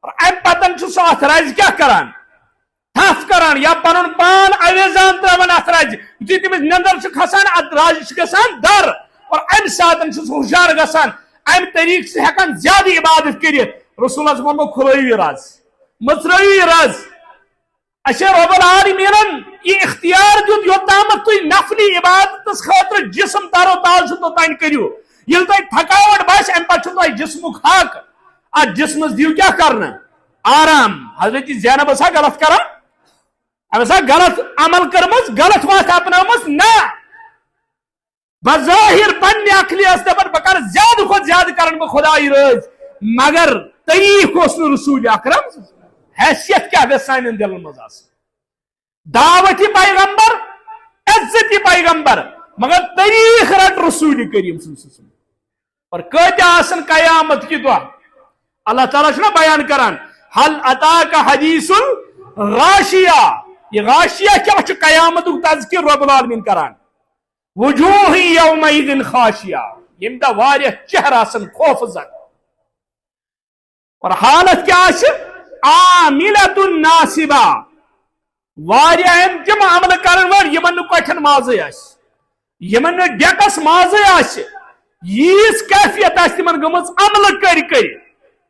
S1: اور ام پتن سہ ات رز کیا کران تھف کران یا پن پان اویزان تران ات رز یتھی تمس نندر کھسان ات رز گسان در اور ام ساتن ہوشیار گسان ام طریق سے ہیکان زیادہ عبادت کرت رسول اللہ ووٚنمو کھلٲیِو راز مژرٲیِو راز اچھا رب العالمین یہ اختیار دیت یوتامت تھی نفلی عبادت خاطر جسم تارو تال توتان کریو یل تہ تھکاوٹ باس ام پتہ تہ جسمک حق ات جسمس دیو کیا کرنا آرام حضرت زینب ٲسا غلط کران ٲسا غلط عمل کرمژ غلط وتھ اپنٲومٕژ نہ بظاہر پنہ عقلی ٲس دپان بہ کر زیادہ کھۄتہٕ زیادہ کرن بہ خداے رٲض مگر طریق اوس نہٕ رسول اکرم حیثیت کیا گژھِ سانٮ۪ن دلن منٛز آسٕنۍ دعوتی پیغمبر عزتی پیغمبر مگر طریق رٹ رسول کریم صلی اللہ علیہ وسلم اور کۭتیاہ آسن قیامت کہ دۄہ اللہ تعالیٰ چھُنہ بیان کران حل اتاک حدیث الغاشیہ یہ غاشیہ کیا چھُ قیامتُک تذکر رب العالمین کران وجوہ یومئذ خاشیہ ییٚمہِ دۄہ واریاہ چہرٕ آسن خوف زد اور حالت کیا آسہِ عاملۃ ناصبہ واریاہ تم عمل کرن وٲلۍ یمن نہٕ کۄٹھٮ۪ن مازٕے آسہِ یمن نہٕ ڈیکس مازٕے آسہِ ییٖژ کیفیت آسہِ تمن گٔمٕژ عملہٕ کٔرۍ کٔرۍ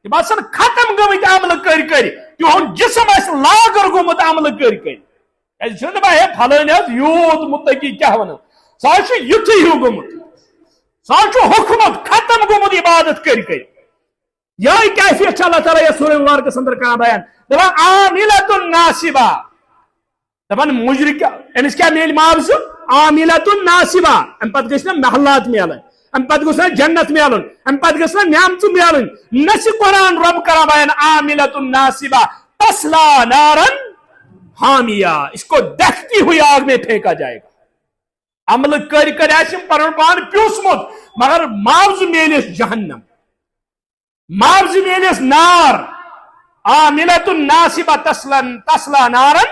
S1: تم آسن ختم گٔمٕتۍ عملہٕ کٔرۍ کٔرۍ تہنٛد جسم آسہِ لاگر گوٚمُت عملہٕ کٔرۍ کٔرۍ کیازِ چھُنہٕ دپان ہے پھلٲنۍ حظ یوٗت متقی کیاہ ونان سُہ حظ چھُ یُتھُے ہیوٗ گوٚمُت سُہ حظ چھُ ہوٚکھمُت ختم گوٚمُت عبادت کٔرۍ کٔرۍ یہ کیفیت اللہ تعالیٰ یہ سورہ مبارکس اندر کران بیان دپان عاملۃ ناصبہ دپان مجرم امس کیا میل معاوضہ عاملۃ ناصبہ ام پتہ گژھِ نا محلات میلن ام پتہ گوٚژھ نا جنت میلن ام پتہ گژھِ نا نعمت میلن نہ چھُ قرآن رب کران بیان عاملۃ ناصبہ تصلیٰ نارا حامیہ اس کو دہتی ہوئی آگ میں پھینکا جائے گا عمل کر آسم پنن پان پیوسمت مگر معاوضہ میلس جہنم معاوضہ میلس نار عاملۃ ناصبہ تصلیٰ نارا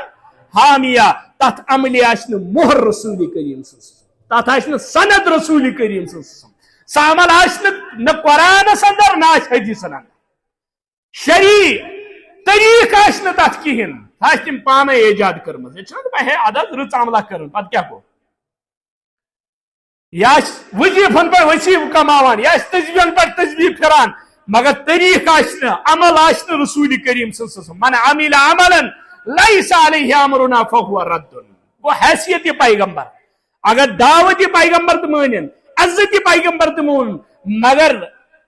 S1: حامیہ تتھ عملی آسہ مہر رسول کریم تات آسہِ نہٕ سند رسول کریم سہ عمل آسہِ نہٕ قرآنس اندر نہ آسہِ حدیثن اندر شرعی طریق آسہِ نہٕ تتھ کہین سہ آسہِ تم پانے ایجاد کٔرمٕژ یہ چھُنہ دپان ہے عدد رٕژ عملہ کرن پتہٕ کیاہ گوٚو یہ وظیفن پہ وظیفہ کماوان یہ تسبیحن پہ تسبیح پھران مگر طریق آسہِ نہٕ عمل آسہِ نہٕ رسول کریم صلی اللہ علیہ وسلم من عمل عملا لیس علیہ امرنا فهو رد وہ حیثیت پیغمبر اگر دعوت پیغمبر تو مانن عزت پیغمبر تو مون مگر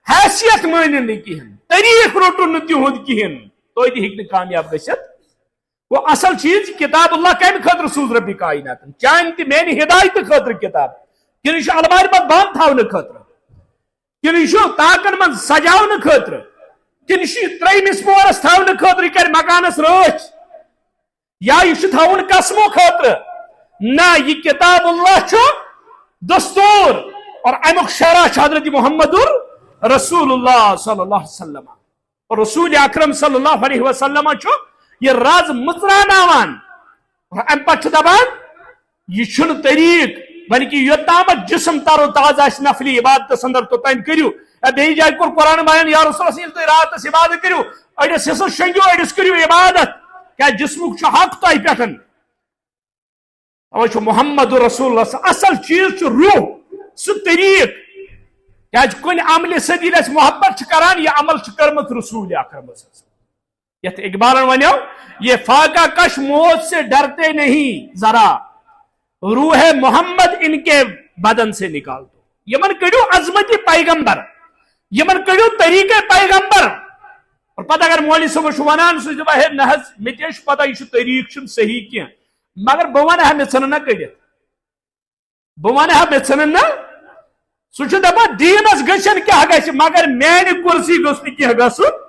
S1: حیثیت مانن نہ کہین طریق روٹن نہ تہند کہین تو تہ ہیکہ کامیاب گژھت وہ اصل چیز کتاب اللہ کمہ خاطر سوز ربی کائنات چان تہ میانہ ہدایت خاطر کتاب کہ یہ المارِ پہ بند تھاونہ خاطر کہ یہ تاکن من سجاونہ خاطر کہ یہ ترٛیمِس پورس تھاونہ خاطر کر مکانس رٲچھ یا یہ تھاون قسمو خاطر نہ یہ کتاب اللہ چھو دستور اور امیک شرع حضرت محمد رسول اللہ صلی اللہ علیہ وسلم اور رسول اکرم صلی اللہ علیہ وسلم چھو یہ راز متراناوان اور ام پتہ دپان یہ چھن طریق بلکہ یوتامت جسم تر و تازہ نفلی عبادت اندر توتان کریو بیٚیہِ جایہِ کوٚر قرآن بیان یا رسول اللہ تُہۍ راتس عبادت کریو اڑس حصہ شنگیو اڑس کریو عبادت کیا جسمک چھُ حق تۄہہِ پٮ۪ٹھ اوے چھُ محمد رسول اللہ اصل چیز چھُ روح سُہ طریق کیازِ کُنہِ عملہِ سۭتۍ ییٚلہِ أسۍ محبت چھِ کران یہ عمل چھُ کٔرمٕژ رسول اکرم یتھ اقبالن ونیو یہ فاقہ کش موت سے ڈرتے نہیں ذرا روح محمد ان کے بدن سے نکال دو یمن کڑیو عظمت پیغمبر یمن کڑیو طریقہ پیغمبر اور پتہ اگر مولوی صاحب ونان سہ دپان ہے نہ حظ مے تہِ چھُ پتہ یہ طریق چھُنہٕ صحیح کینٛہہ مگر بہ ونہا مے ژھنن نہ کڑتھ بہ ونہا مے ژھنن نہ سہ چھُ دپان دیٖنس گژھن کیاہ گژھِ مگر میانہِ کرسی گوٚژھ نہٕ کینٛہہ گژھُن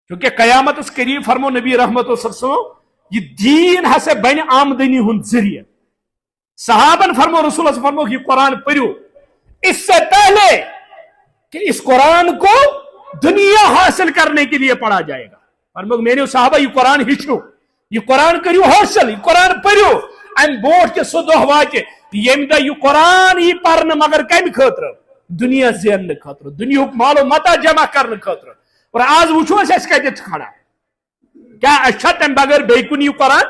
S1: چونکہ قیامتس قریب فرمو نبی رحمت صلی اللہ علیہ وسلم یہ دین ہسا بن آمدنی ہند ذریعہ صحابن فرمو رسول اللہ فرمو یہ قرآن پڑھو اس سے پہلے کہ اس قرآن کو دنیا حاصل کرنے کے لیے پڑھا جائے گا فرمو میرے صحابہ یہ قرآن ہچو یہ قرآن کریو حاصل یہ قرآن پڑھو ام بوٹ کے سو دہ واتہ یم دہ یہ قرآن یہ پڑھنے مگر کم خاطر دنیا زیننے خاطر دنیا مال و متا جمع کرنے خاطر اور آج وچھو اس کتھ کھڑا کیا اچھا تم بغیر بیٚیہِ کُنہِ یہِ قرآن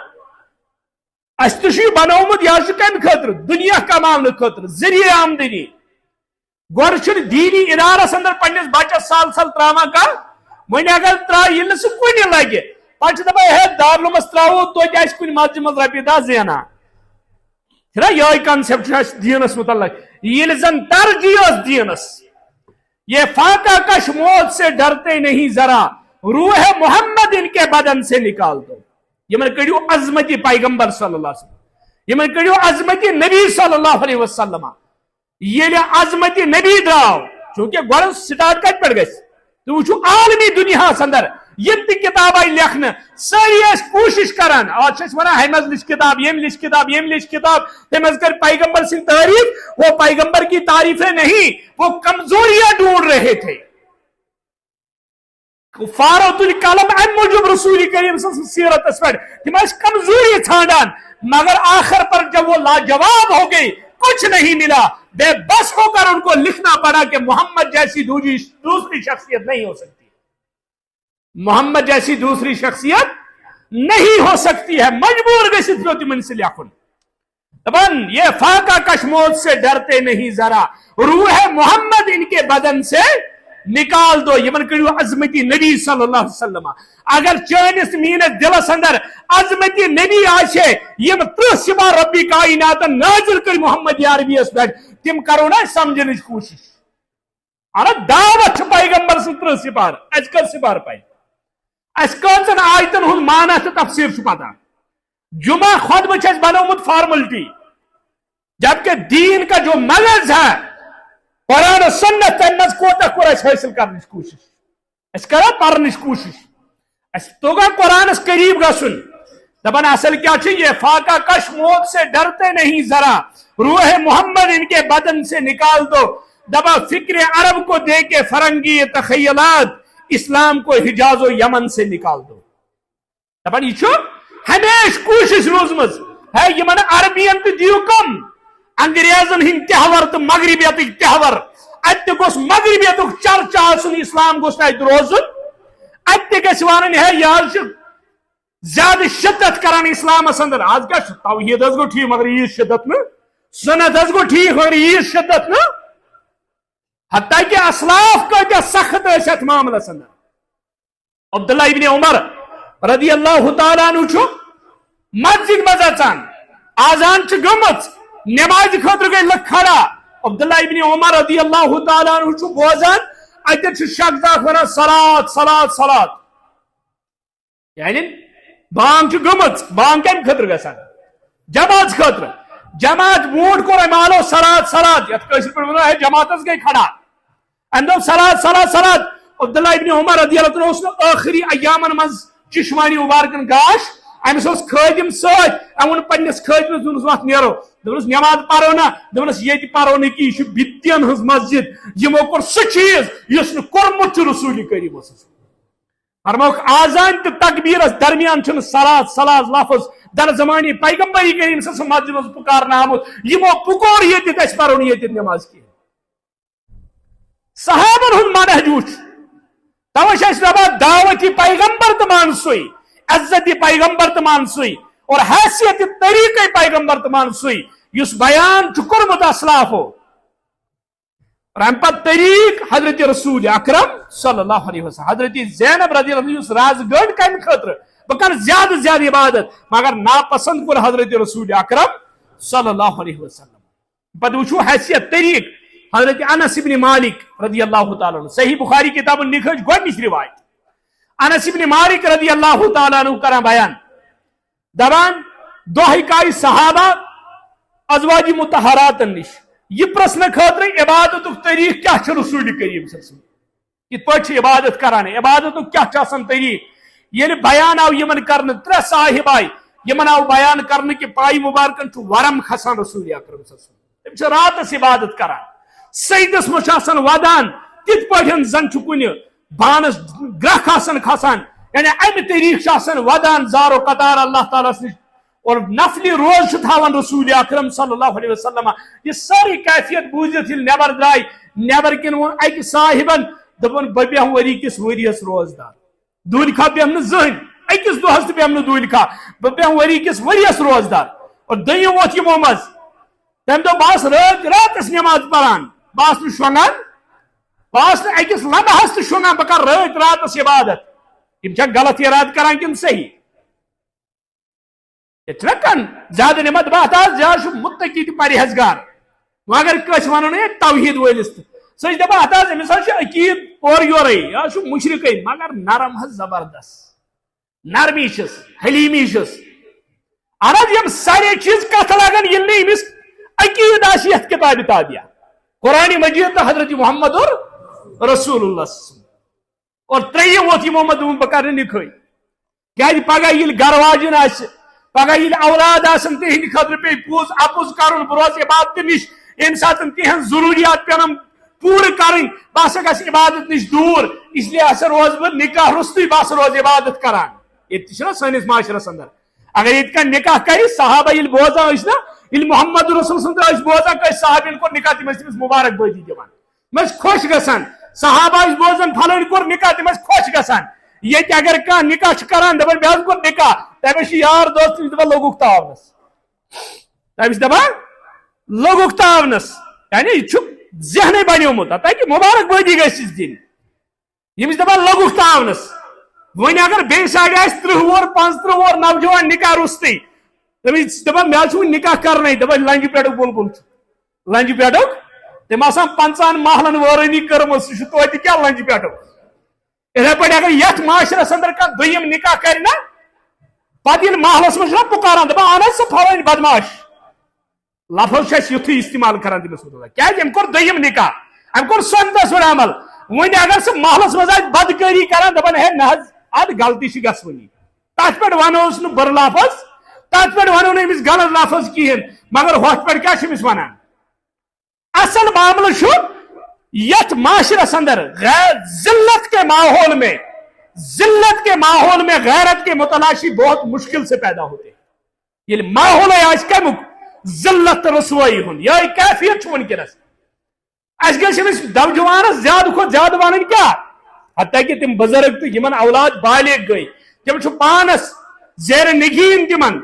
S1: اس تہ چھُ بنومُت یہ کمہِ خاطر دنیا کماونہٕ خاطر ذریعہ آمدنی گۄڈٕ چھُنہٕ دیٖنی ادارس اندر پننس بچس سال سال تراوان کانٛہہ وۄنۍ اگر ترٛایہِ ییٚلہِ نہٕ سُہ کُنہِ لگہِ پتہٕ چھِ دپان ہے دارالعلومس تراوو توتہِ آسہِ کُنہِ مسجد منٛز رۄپیہِ دہ زینان چھُنہ یہے کنسیپٹ چھُ اسہِ دیٖنس متعلق ییٚلہِ زن ترجیح ٲس دیٖنس یہ فاقہ کش موت سے ڈرتے نہیں ذرا روح محمد ان کے بدن سے نکال دو یمن کڑیو عظمت پیغمبر صلی اللہ علیہ وسلم یمن کڑیو عظمت نبی صلی اللہ علیہ وسلم یہ عظمت نبی دراو چونکہ گوڑ سٹارٹ کت پہ گھس تو وچھو عالمی دنیا اندر یم تہ کتاب آئی لکھنے ساری اس کوشش کران آج ونان ہمز لچ کتاب یم لچ کتاب یم لچ کتاب تمز کر پیغمبر سے تعریف وہ پیغمبر کی تعریفیں نہیں وہ کمزوریاں ڈھونڈ رہے تھے فارغ القلم ام موجود رسول کریم صلی اللہ علیہ وسلم سیرت اس پر تم کمزوری ژھانڈان مگر آخر پر جب وہ لاجواب ہو گئی کچھ نہیں ملا بے بس ہو کر ان کو لکھنا پڑا کہ محمد جیسی دوسری شخصیت نہیں ہو سکتی محمد جیسی دوسری شخصیت نہیں ہو سکتی ہے مجبور گژھت پیو تمن سے لیکھن دپان یہ فاقہ کش موت سے ڈرتے نہیں ذرا روح محمد ان کے بدن سے نکال دو یمن کڑیو عظمتی نبی صلی اللہ علیہ وسلم اگر چانس مینس دلس اندر عظمتی نبی آچے یم 30 سپار ربی کائنات نازل کر محمد عربی اس پہ تم کرو نا سمجھنے کوشش ارے دعوت پیغمبر سن 30 سپار اس کر سپار پائے اس کون آیتن ہند معنی تو تفسیر پتہ جمعہ خطبہ چھ بنومت فارملٹی جبکہ دین کا جو مغز ہے قرآن و سنت تمز کوتا کور اس حاصل کرنے کوشش اس کرا پرنے کوشش اس توگا قرآن اس قریب گسن دبن اصل کیا چھ یہ فاقہ کش موت سے ڈرتے نہیں ذرا روح محمد ان کے بدن سے نکال دو دبا فکر عرب کو دے کے فرنگی تخیلات اسلام کو حجاز و یمن سے نکال دو دبن یہ ہمیش کوشش روزمز ہے یہ من عربین تو دیو کم انگریزن ہند تہور تو مغربیت تہور اتہ گوس مغربیت چرچہ آسن اسلام گوس ات روزن اتہ گژھِ ونن ہے یہ زیادہ شدت کران اسلامس اندر آج کیا توحید گو ٹھیک مگر یہ شدت نا سنت گو ٹھیک مگر یہ شدت نا حتیٰ کہ اسلاف کتیا سخت ات معاملس اندر عبداللہ ابن عمر رضی اللہ تعالیٰ عنہ مسجد مز اچان آزان گمت نماز خاطر گئی لکھ کھڑا عبداللہ ابن عمر رضی اللہ تعالیٰ عنہ بوزان اتر شخص ونان صلات صلات صلات یعنی بانگ گمت بانگ کم خاطر گژھان جماعت خاطر جماعت بونٹ کور مالو صلات صلات یت کٲشِر پٲٹھۍ ونو ہے جماعتس گئی کھڑا ام دوٚپ صلات صلات صلات عبداللہ ابن عمر رضی اللہ عنہ اوس نہٕ ٲخری ایامن منٛز چشمانی مبارکن گاش امس اوس خادم ست ون پنس خادمس دونس وقت نیرو دونس نماز پرو نا دونس یہ پرو نا کہ یہ بتین ہز مسجد یمو کور سہ چیز یس نہ کورمت رسول کریم فرموک آزان تو تکبیرس درمیان چھ صلات صلات لفظ در زمانے پیغمبری کریم صلی اللہ علیہ وسلم مسجد پکارنا آمت یمو پکور یہ اس پرو یہ نماز کی صحابن ہند منہج وچ توش اس دپان دعوت پیغمبر تو مان سوئی عزت پیغمبر تو مان سوئی اور حیثیت طریقہ پیغمبر تو مان سوئی اس بیان کورمت اسلافو اور ام پت طریق حضرت رسول اکرم صلی اللہ علیہ وسلم حضرت زینب رضی اللہ عنہ راز گڑ کم خاطر بہ کر زیادہ زیادہ عبادت مگر ناپسند کور حضرت رسول اکرم صلی اللہ علیہ وسلم پتہ وچھو حیثیت طریق حضرت انس ابن مالک رضی اللہ تعالیٰ عنہ صحیح بخاری کتاب النکاح گۄڈنِچ روایت انس ابن مالک رضی اللہ تعالیٰ عنہ کران بیان دپان دۄہے کایہِ صحابہ ازواج مطہرات نش یہ پرسن خاطر عبادت طریق کیا رسول کریم صلی اللہ علیہ وسلم کت پٲٹھۍ عبادت کران عبادت کیا طریق ییٚلہِ بیان آو یمن کرن ترے صاحب آئی یمن آو بیان کرن کہ پائی مبارکن ورم کھسان رسول اکرم صلی اللہ علیہ وسلم تم راتس عبادت کران سیدس مش ودان تت پٲٹھۍ زن کن بانس گرکھ کھسان یعنی امہ طریق ودان زارو قطار اللہ تعالیٰ نش اور نفلی روز تھاون رسول اکرم صلی اللہ علیہ وسلم یہ ساری کیفیت بوزت نبر درائے نبر کن ون اکہ صاحبن دپن بہ بیہم ؤری کس ؤریس روزدار دول کھا بیہم نہ زہن اکس دہس تہ بیہم نہ دول کھا بہ بیہم ؤری کس ؤریس روزدار اور دیم ووت یمو مز تم دو باس راتس نماز پران باس نہ شونگان باس نہ اکس لمحس تہ شونگان بہ کر راتس عبادت یم چھا غلط اراد کران کن صحیح اترکن زیادہ نمت بات زیادہ متقی تو پرہیزگار مگر کس ون توحید ولس سہ دپان ات امس عقید اور یورے یہ مشرق مگر نرم حس زبردست نرمی چھس حلیمی چھس اہن یم سارے چیز کت لگن یل امس عقید آس یت کتاب تابعہ قرآن مجید تو حضرت محمد اور رسول اللہ اور تریم ووت یمو مد بہ کر نکھے کیا پگہ یل گھر واجن آس پگہ یل اولاد آسن تہند خاطر پی پوز اپوز کرن بہ روز عبادت نش یم سات تہن ضروریات پیان پور کریں بہ ہسا گھس عبادت نش دور اس لیے ہسا روز بہ نکاح رستی بہ ہسا روز عبادت کران یہ چھ سنس معاشرس اندر اگر یہ کن نکاح کر صحابہ یل بوزان نا یل محمد رسول سند بوزان کہ صحابین کور نکاح تم تمس مبارک بادی دان مس خوش گژھان صحابہ بوزان پھلن کور نکاح تمس خوش گژھان یہ اگر کھانا نکاح کران دپان بہ کور نکاح تمس یار دوست دپان لوگک تاونس تمس دپان لوگک تاونس یعنی یہ ذہن بنیومت تاکہ مبارک بادی گھس دن یمس دپان لوگک تاونس ون اگر بی سائڈ آس 30 وُہر 35 وُہر نوجوان نکاح رستی تمس دپان مے نکاح کرنے دپان لنجہ پٮ۪ٹھُک بلبل لنجہ پٮ۪ٹھُک تم آسان 50 محلن وٲرٲنی کٔرمٕژ سُہ چھُ توتہِ کیٛاہ لنجہ پٮ۪ٹھُک اتھے پٲٹھۍ اگر یتھ معاشرس اندر کانٛہہ دوٚیِم نکاح کرِ نا پتہٕ ییٚلہِ محلس منٛز چھُنہ پُکاران دپان اہن حظ سُہ فلٲنۍ بدماش لفظ چھِ أسۍ یُتھُے استعمال کران تٔمِس مُتعلق کیٛازِ أمۍ کوٚر دوٚیِم نکاح أمۍ کوٚر سنتس پٮ۪ٹھ عمل وۄنۍ اگر سُہ محلس منٛز آسہِ بدکٲری کران دپان ہے نہ حظ ادٕ غلطی چھِ گژھوٕنی تتھ پٮ۪ٹھ ونوس نہٕ بُرٕ لفظ تتھ پٮ۪ٹھ ونو نہٕ أمِس غلط لفظ کہیٖنۍ مگر ہۄتھ پٮ۪ٹھ کیٛاہ چھِ أمِس ونان اصل معاملہ چھُ یتھ معاشرس اندر ذلت کے ماحول میں غیرت کے متلاشی بہت مشکل سے پیدا ہوتے ہیں یہ ماحول ہے آج کمیک ذلت رسوائی ہند یہ کیفیت ونکس اس گھس نوجوانس زیادہ کھت زیادہ ون کیا حتیٰ کہ تم بزرگ تو یمن اولاد بالغ گئی تم پانس زیر نگین تمن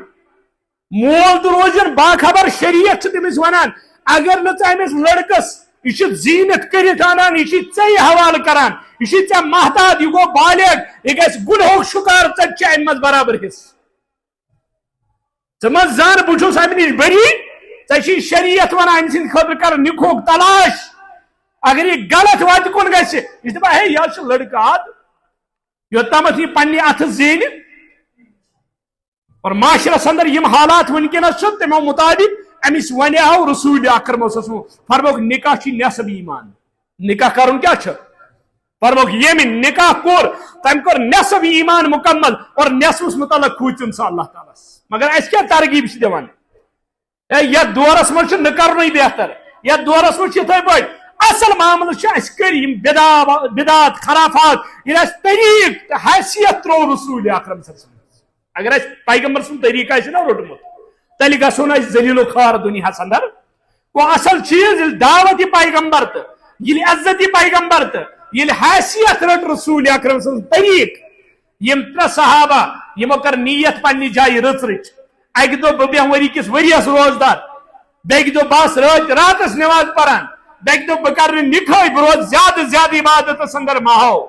S1: مول تو روزن باخبر شریعت تمس ونان اگر نا امس لڑکس یہ زینت کرت انان یہ ے حوالہ کران یہ ے محتاط یہ گو بالغ یہ گھس گنہک شکار ٹھے ام مز برابر حص ثم زان بچوس ام نش بری ٹھے شریعت ونان ام سند خاطر کر نکوک تلاش اگر یہ غلط وت کن گھس یہ دپان ہے یہ لڑکہ یوتامت یہ پنہ اتھ زین اور معاشرس اندر یم حالات ونکس تمو مطابق امس ونیو رسول اکرم فرموک نکاح نصب ایمان نکاح کرن کیا فرموک یم نکاح کور تم کور نصب ایمان مکمل اور نصبس متعلق کھوچن سا اللہ تعالیٰ مگر اس کیا ترغیب دان یتھ دورس مجھ نہ کرن بہتر یتھ دورس مجھ یتھے پٲٹھۍ اصل معاملہ اس کر بدعات خرافات یہ طریق حیثیت ترو رسول اکرم صلی اللہ علیہ وسلم اگر اس پیغمبر سن طریقہ نا روٹمت تیل گھو ذلیل و خوار دنیا اندر وہ اصل چیز دعوت پیغمبر تو یہ عزت پیغمبر تو یہ حیثیت رٹ رسول اکرم سن طریق یم ترے صحابہ یمو کر نیت پنہ جائیں رچ رچ اکہ دہ بہ بیہم ؤری کس ؤریس روزدار بیٚکہِ دۄہ بس راتس نماز پران بیٚکہِ دۄہ بہ کر نکاح بہ روز زیادہ زیادہ عبادت اندر ماہو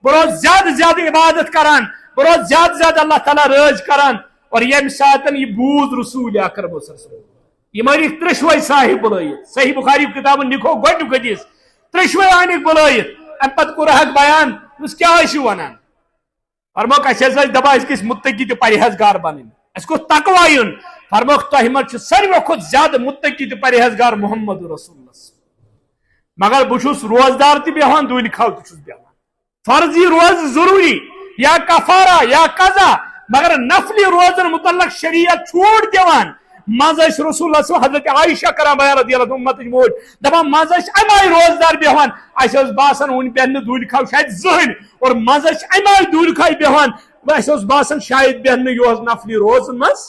S1: بہ روز زیادہ زیادہ عبادت کران بہ روز زیادہ زیادہ اللہ تعالیٰ رٲض کران اور یم سات یہ بوز رسول اکرم یہ مٲرِکھ ترٛشوے صاحب بلٲیِتھ صحیح بخاری کتاب نکھو گۄڈنیُک حدیث ترٛشوے آنِکھ بلٲیِتھ امہِ پتہٕ کوٚرہکھ بیان کیٛاہ ٲسِو ونان فرموکھ اسہِ حظ ٲسۍ دپان أسۍ گٔژھۍ مُتقی تہٕ پرہیزگار بنٕنۍ اسہِ گوٚژھ تقوا یُن فرموکھ تۄہہِ منٛز چھُ ساروٕے کھۄتہٕ زیادٕ مُتقی تہٕ پرہیزگار محمد رسول اللہ مگر بہٕ چھُس روزدار تہِ بیٚہوان دوٗنہِ کھو تہِ چھُس بیٚہوان فرضی روز ضروری یا کفارہ یا قضا مگر نفلی روزن متعلق شریعت چھوڑ دیوان مز رسول اللہ حضرت عائشہ کران بیان رضی اللہ عنہ امتچ موج دپان مز امے روزدار بیہوان اس باسان ون بیہن دول کھو شاید زہن اور مز امے دول کھو بیہوان اس باسان شاید بیہن یہ نفلی روز مز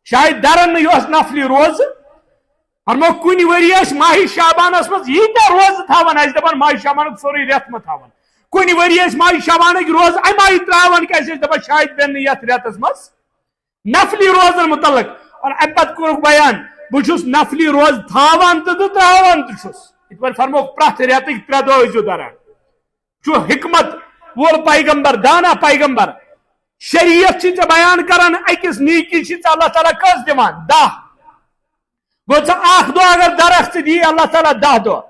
S1: شاید درن یہ نفلی روز فرمو کن وری ماہ شعبانس مز یہ روز تھاون اس دپان ماہ شعبان سوری ریت ما تھاون کن وری ماہ شعبان روز امے تراون کہ دپان شاید بیہن یتھ ریتس مز نفلی روزن متعلق اور ام پتہ کورک بیان بہت نفلی روز تھاوان تو تراوان تو فرمو پرت ریتک ترے دہ ٲسِو دران چھ حکمت وول پیغمبر دانا پیغمبر شریعت ژے بیان کران اکس نیکی چھ اللہ تعالیٰ کس دِوان 10 گو ژٕ اکھ دۄہ اگر درکھ ژٕ دی اللہ تعالیٰ 10 دۄہ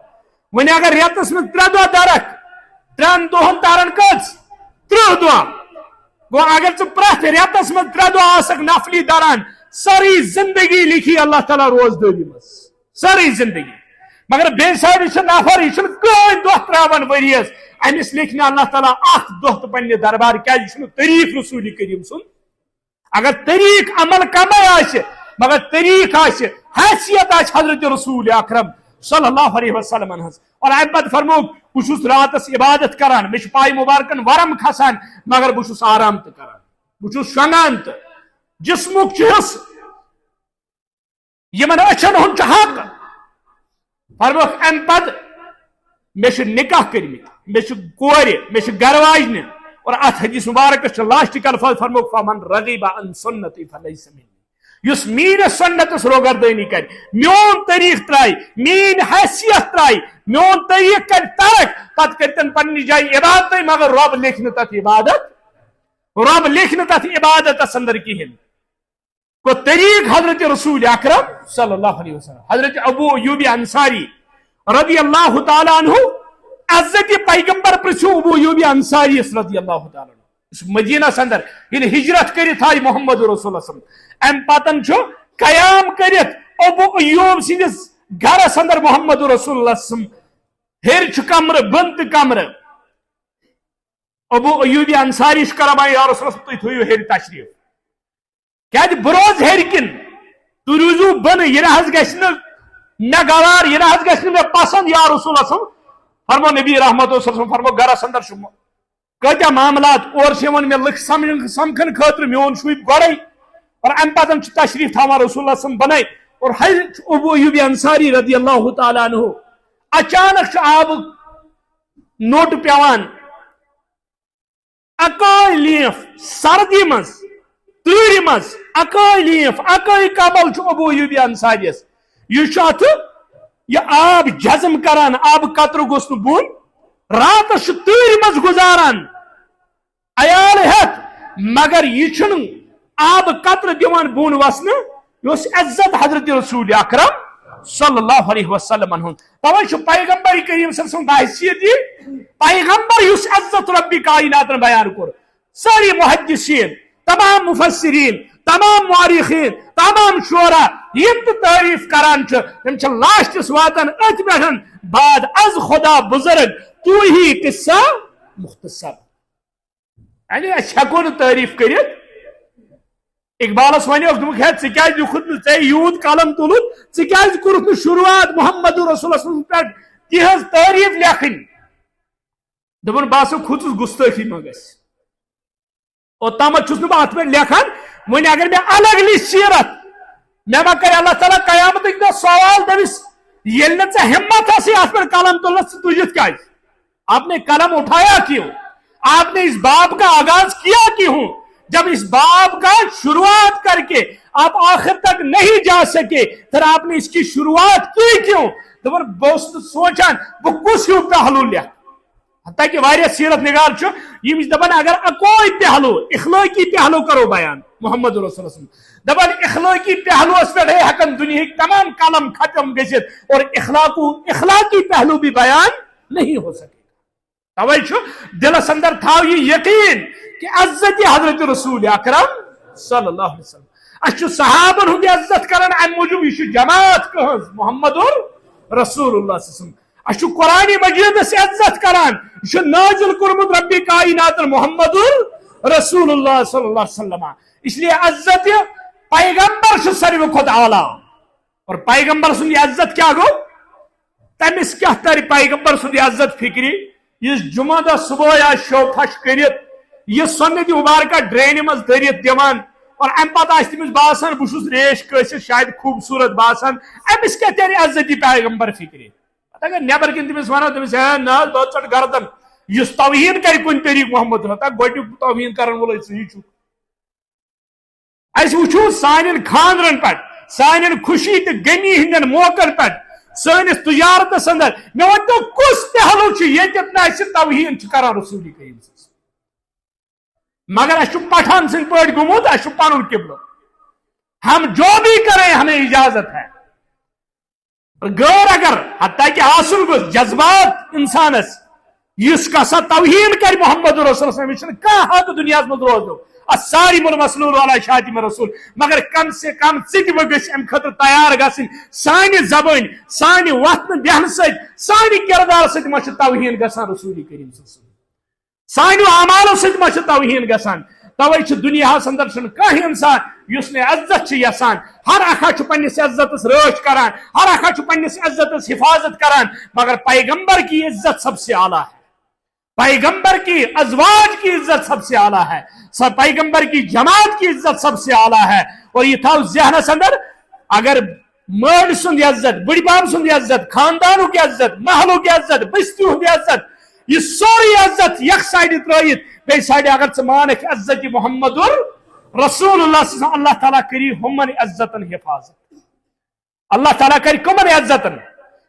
S1: وۄنۍ اگر ریتس منٛز 3 دۄہ درکھ 3 دۄہن تارن کٔژ 30 دۄہ گو اگر ژٕ پرٛٮ۪تھ ریتس منٛز 3 دۄہ آسکھ نفلی دران ساری زندگی لکھی اللہ تعالیٰ روزداری مز ساری زندگی مگر بے سائڈ نفر یہ کہین دہ تراوان وریس امس لکھنا اللہ تعالیٰ اخ دہ تو پنہ دربار کی طریق رسول کریم سن اگر طریق عمل کمے آسہ مگر طریق آسہ حیثیت آسہ حضرت رسول اکرم صلی اللہ علیہ وسلم ہز اور ام پتہ فرموک بہت راتس عبادت کران مے پائے مبارکن ورم کھسان مگر بہت آرام تہ کران بہت شونگان تہ جسمک چھ یمن اچھن ہند حق فرموک ام پتہ مے نکاح کرمت مے کور مے گھر واجنہ اور ات حدیث مبارکس لاسٹک الفاظ فرموک فمن رغب عن سنتی فلیس منی یس مین سنتس روگردانی کر میون طریق ترائی مین حیثیت ترائی میون طریق کر ترک پت کرتن پنہ جائیں عبادت مگر رب لکھن تت عبادت اندر کہین کو طریق حضرت رسول اکرم صلی اللہ علیہ وسلم حضرت ابو ایوب انصاری رضی اللہ تعالی عنہ عزت پیغمبر پرچو ابو ایوب انصاری رضی اللہ تعالی عنہ مدینہ اندر یل ہجرت کرت آئی محمد رسول اللہ صلی اللہ علیہ وسلم ام پتن چھو قیام کرت ابو ایوب سندس گھرس اندر محمد رسول اللہ صلی اللہ علیہ وسلم ہر کمر بند کمر ابو ایوب انصاری کرا یا رسول اللہ تھی تھو ہر تشریف کیا بروز ہرکن تو روزو بن یہ نہ گوار یہ نہ پسند یا رسول اللہ صلی اللہ علیہ وسلم فرمو نبی رحمت صلی اللہ علیہ وسلم فرمو گرس اندر کتیا معاملات اور میں لکھ سمکھن خاطر میون شوب گوڑے اور ام پتن تشریف تھاوان رسول اللہ صلی اللہ علیہ وسلم بنائی اور حضرت ابو ایوب انصاری رضی اللہ تعالیٰ عنہ اچانک آب نوٹ پیوان اکائی لیف سردی مز تیری مز اکائی لیف اکائی کمل ابو ایوب انصاریس یہ ات یہ آب جزم کران آب قطر گوس بون رات تیری مز گزاران عیال ہت مگر یہ آب قطر دیوان بون وسن یہ عزت حضرت رسول اکرم صلی اللہ علیہ وسلم توے پیغمبر کریم صلی اللہ علیہ وسلم حیثیت یہ پیغمبر اس عزت ربی کائنات بیان کور ساری محدثین تمام مفسرین تمام مورخین تمام شعراء یم تعریف کران تم لاسٹس واتن ات پہ بعد از خدا بزرگ تو ہی قصہ مختصر یعنی ہیکو تعریف کرت اقبالس ونیو دکھ لکھت ژے یوت قلم تلت ژٕ کورُتھ نہٕ شروعات محمد رسول پہ تہذ تعریف لیکھن دپن بہٕ کھوٗژُس گُستٲخی ما گژھِ اوٚتامتھ چھُس نہٕ بہٕ اتھ پٮ۪ٹھ لیکھان وۄنۍ اگر مےٚ الگ لیکھِ سیرت مےٚ ما کرِ اللہ تعالیٰ قیامتٕکۍ دۄہ سوال دٔپِس ییٚلہِ نہٕ ژےٚ ہمت آسی اتھ پٮ۪ٹھ قلم تُلنس ژٕ تُجِتھ کیٛازِ آپ نے قلم اٹھایا کیوں آپ نے اس باب کا آغاز کیا کیوں جب اس باب کا شروعات کر کے آپ آخر تک نہیں جا سکے پھر آپ نے اس کی شروعات کی کیوں بہت سوچان وہ کس ہیو پہلو لکھ حتیٰ کہ واریاہ سیرت نگار یم دپان اگر اکوئی پہلو اخلاقی پہلو کرو بیان محمد رسول اللہ دپان اخلاقی پہلوس پہ ہکن دنیا تمام قلم ختم گژھت اور اخلاقی پہلو بھی بیان نہیں ہو سکے توے دلس اندر تھاو یہ یقین کہ عزت حضرت رسول اکرم صلی اللہ علیہ وسلم اچھا صحابن ہند عزت کران ام موجود یہ جماعت کہز محمد رسول اللہ صلی اللہ علیہ وسلم اچھا قرآن مجید سے عزت کران یہ نازل کورمت ربی کائنات محمد رسول اللہ صلی اللہ علیہ وسلم اس لیے عزت پیغمبر ساروی کھت اعلیٰ اور پیغمبر سن عزت کیا گو تمس کیا تر پیغمبر سن عزت فکری اس جمعہ دہ صبح یا شو پھش کرت یہ سنت مبارکہ ڈرینہ مز دٔرِتھ دِوان اور ام پتہ تمس باسان بہت ریش کٲسِتھ شاید خوبصورت باسان امس کیا تر عزتی پیغمبر فکری اگر نیبر کن تمس ونو تمس نا بہت ژٹ گردن اس توہین کر کن طریق محمد گۄڈنیُک توہین کرن وول ژٕ چھُ اس وچھو سانن خاندرن پہ سانن خوشی تو غمی ہندین موقعن پہ سنس تجارتس اندر مے ونتو کس پہلو یتت نا توہین کران رسول کریم مگر اس پٹھان سن پٲٹھۍ گوٚمُت اس پنن قبلہ ہم جو بھی کریں ہمیں اجازت ہے غیر اگر حتیٰ کہ حاصل گوس جذبات انسانس اس کا سا توہین کر محمد رسول اللہ صلی اللہ علیہ وسلم حق دنیا میں روزو ساری من مسلول والا شاتم رسول مگر کم سے کم ثتو گھس ام خطر تیار گھن سانہ زبان سانہ وتن بیہن سانہ کردار ست ما توہین گژھان رسول کریم صلی اللہ علیہ وسلم سانو اعمالو ست ما توہین گژھان توے دنیا اندر کھانا انسان اس نے عزت یسان ہر اکھا پنس عزتس رٲچھ کران ہر اکھا پنس عزتس حفاظت کران مگر پیغمبر کی عزت سب سے اعلیٰ ہے پیغمبر کی ازواج کی عزت سب سے اعلیٰ ہے پیغمبر کی جماعت کی عزت سب سے اعلیٰ ہے اور یہ تھا ذہنس اندر اگر مٲلۍ سُنٛد عزت بڑی باب سُنٛد عزت خاندانوں کی عزت محلوں کی عزت بستیوں کی عزت یہ سوری عزت یک سائڈ ترٲیِتھ بیٚیہِ سائڈ اگر ژٕ مانکھ عزت محمد رسول اللہ تعالیٰ کری ہمن عزتن حفاظت اللہ تعالیٰ کر کمن عزتن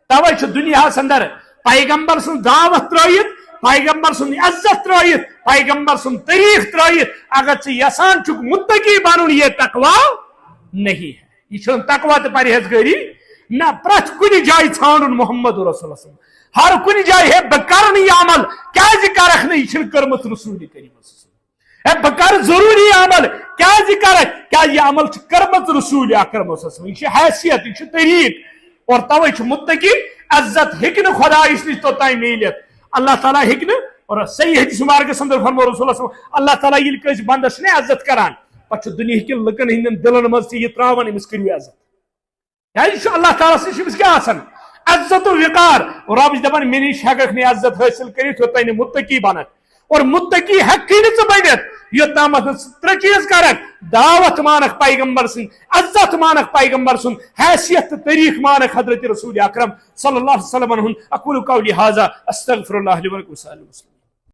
S1: توے دنیا اندر پیغمبر سن دعوت ترٲیِتھ پیغمبر سن عزت ترٲیِتھ پیغمبر سن طریق ترٲیِتھ اگر ژٕ یژھان چھُکھ متقی بنُن یہ تقوا نہیں ہے یہ چھُنہٕ تقوا تہٕ پرہیزگٲری نہ پرٛٮ۪تھ کُنہِ جایہِ ژھانڈُن محمد رسول اللہ ہر کُنہِ جایہِ ہے بہٕ کرٕ نہٕ یہِ عمل کیازِ کرکھ نہٕ یہِ چھُنہٕ کٔرمٕژ رسول کریم ہے بہٕ کرٕ ضروٗری عمل کیازِ کرکھ کیازِ یہِ عمل چھِ کٔرمٕژ رسول اکرم یہِ چھِ حیثیت یہِ چھُ طریق اور توے چھُ متقی عزت ہیٚکہِ نہٕ خۄدایس نِش توٚتام میٖلِتھ اللہ تعالیٰ ہیٚکہِ نہٕ اور صحیح حدیث مبارکس اندر فرمو رسول اللہ تعالیٰ ییٚلہِ کٲنٛسہِ بندس چھُنہ عزت کران پتہٕ چھُ دُنیہِکٮ۪ن لُکن ہٕنٛدٮ۪ن دلن منٛز تہِ یہِ تراوان أمِس کٔرِو عزت کیازِ یہِ چھُ اللہ تعالیٰ سٕنٛدِ أمِس کیٛاہ آسان عزت و وقار اور رب چھُ دپان مےٚ نِش ہیٚککھ نہٕ عزت حٲصِل کٔرِتھ یوٚتام نہٕ متقی بنکھ اور متقی ہیٚککھٕے نہٕ ژٕ بٔنِتھ یوتام ترے چیز کرک دعوت مانک پیغمبر سن عزت مانک پیغمبر سن حیثیت تاریخ مانک حضرت رسول اکرم صلی اللہ علیہ وسلم. اقول قولی ھذا استغفر اللہ لی ولکم.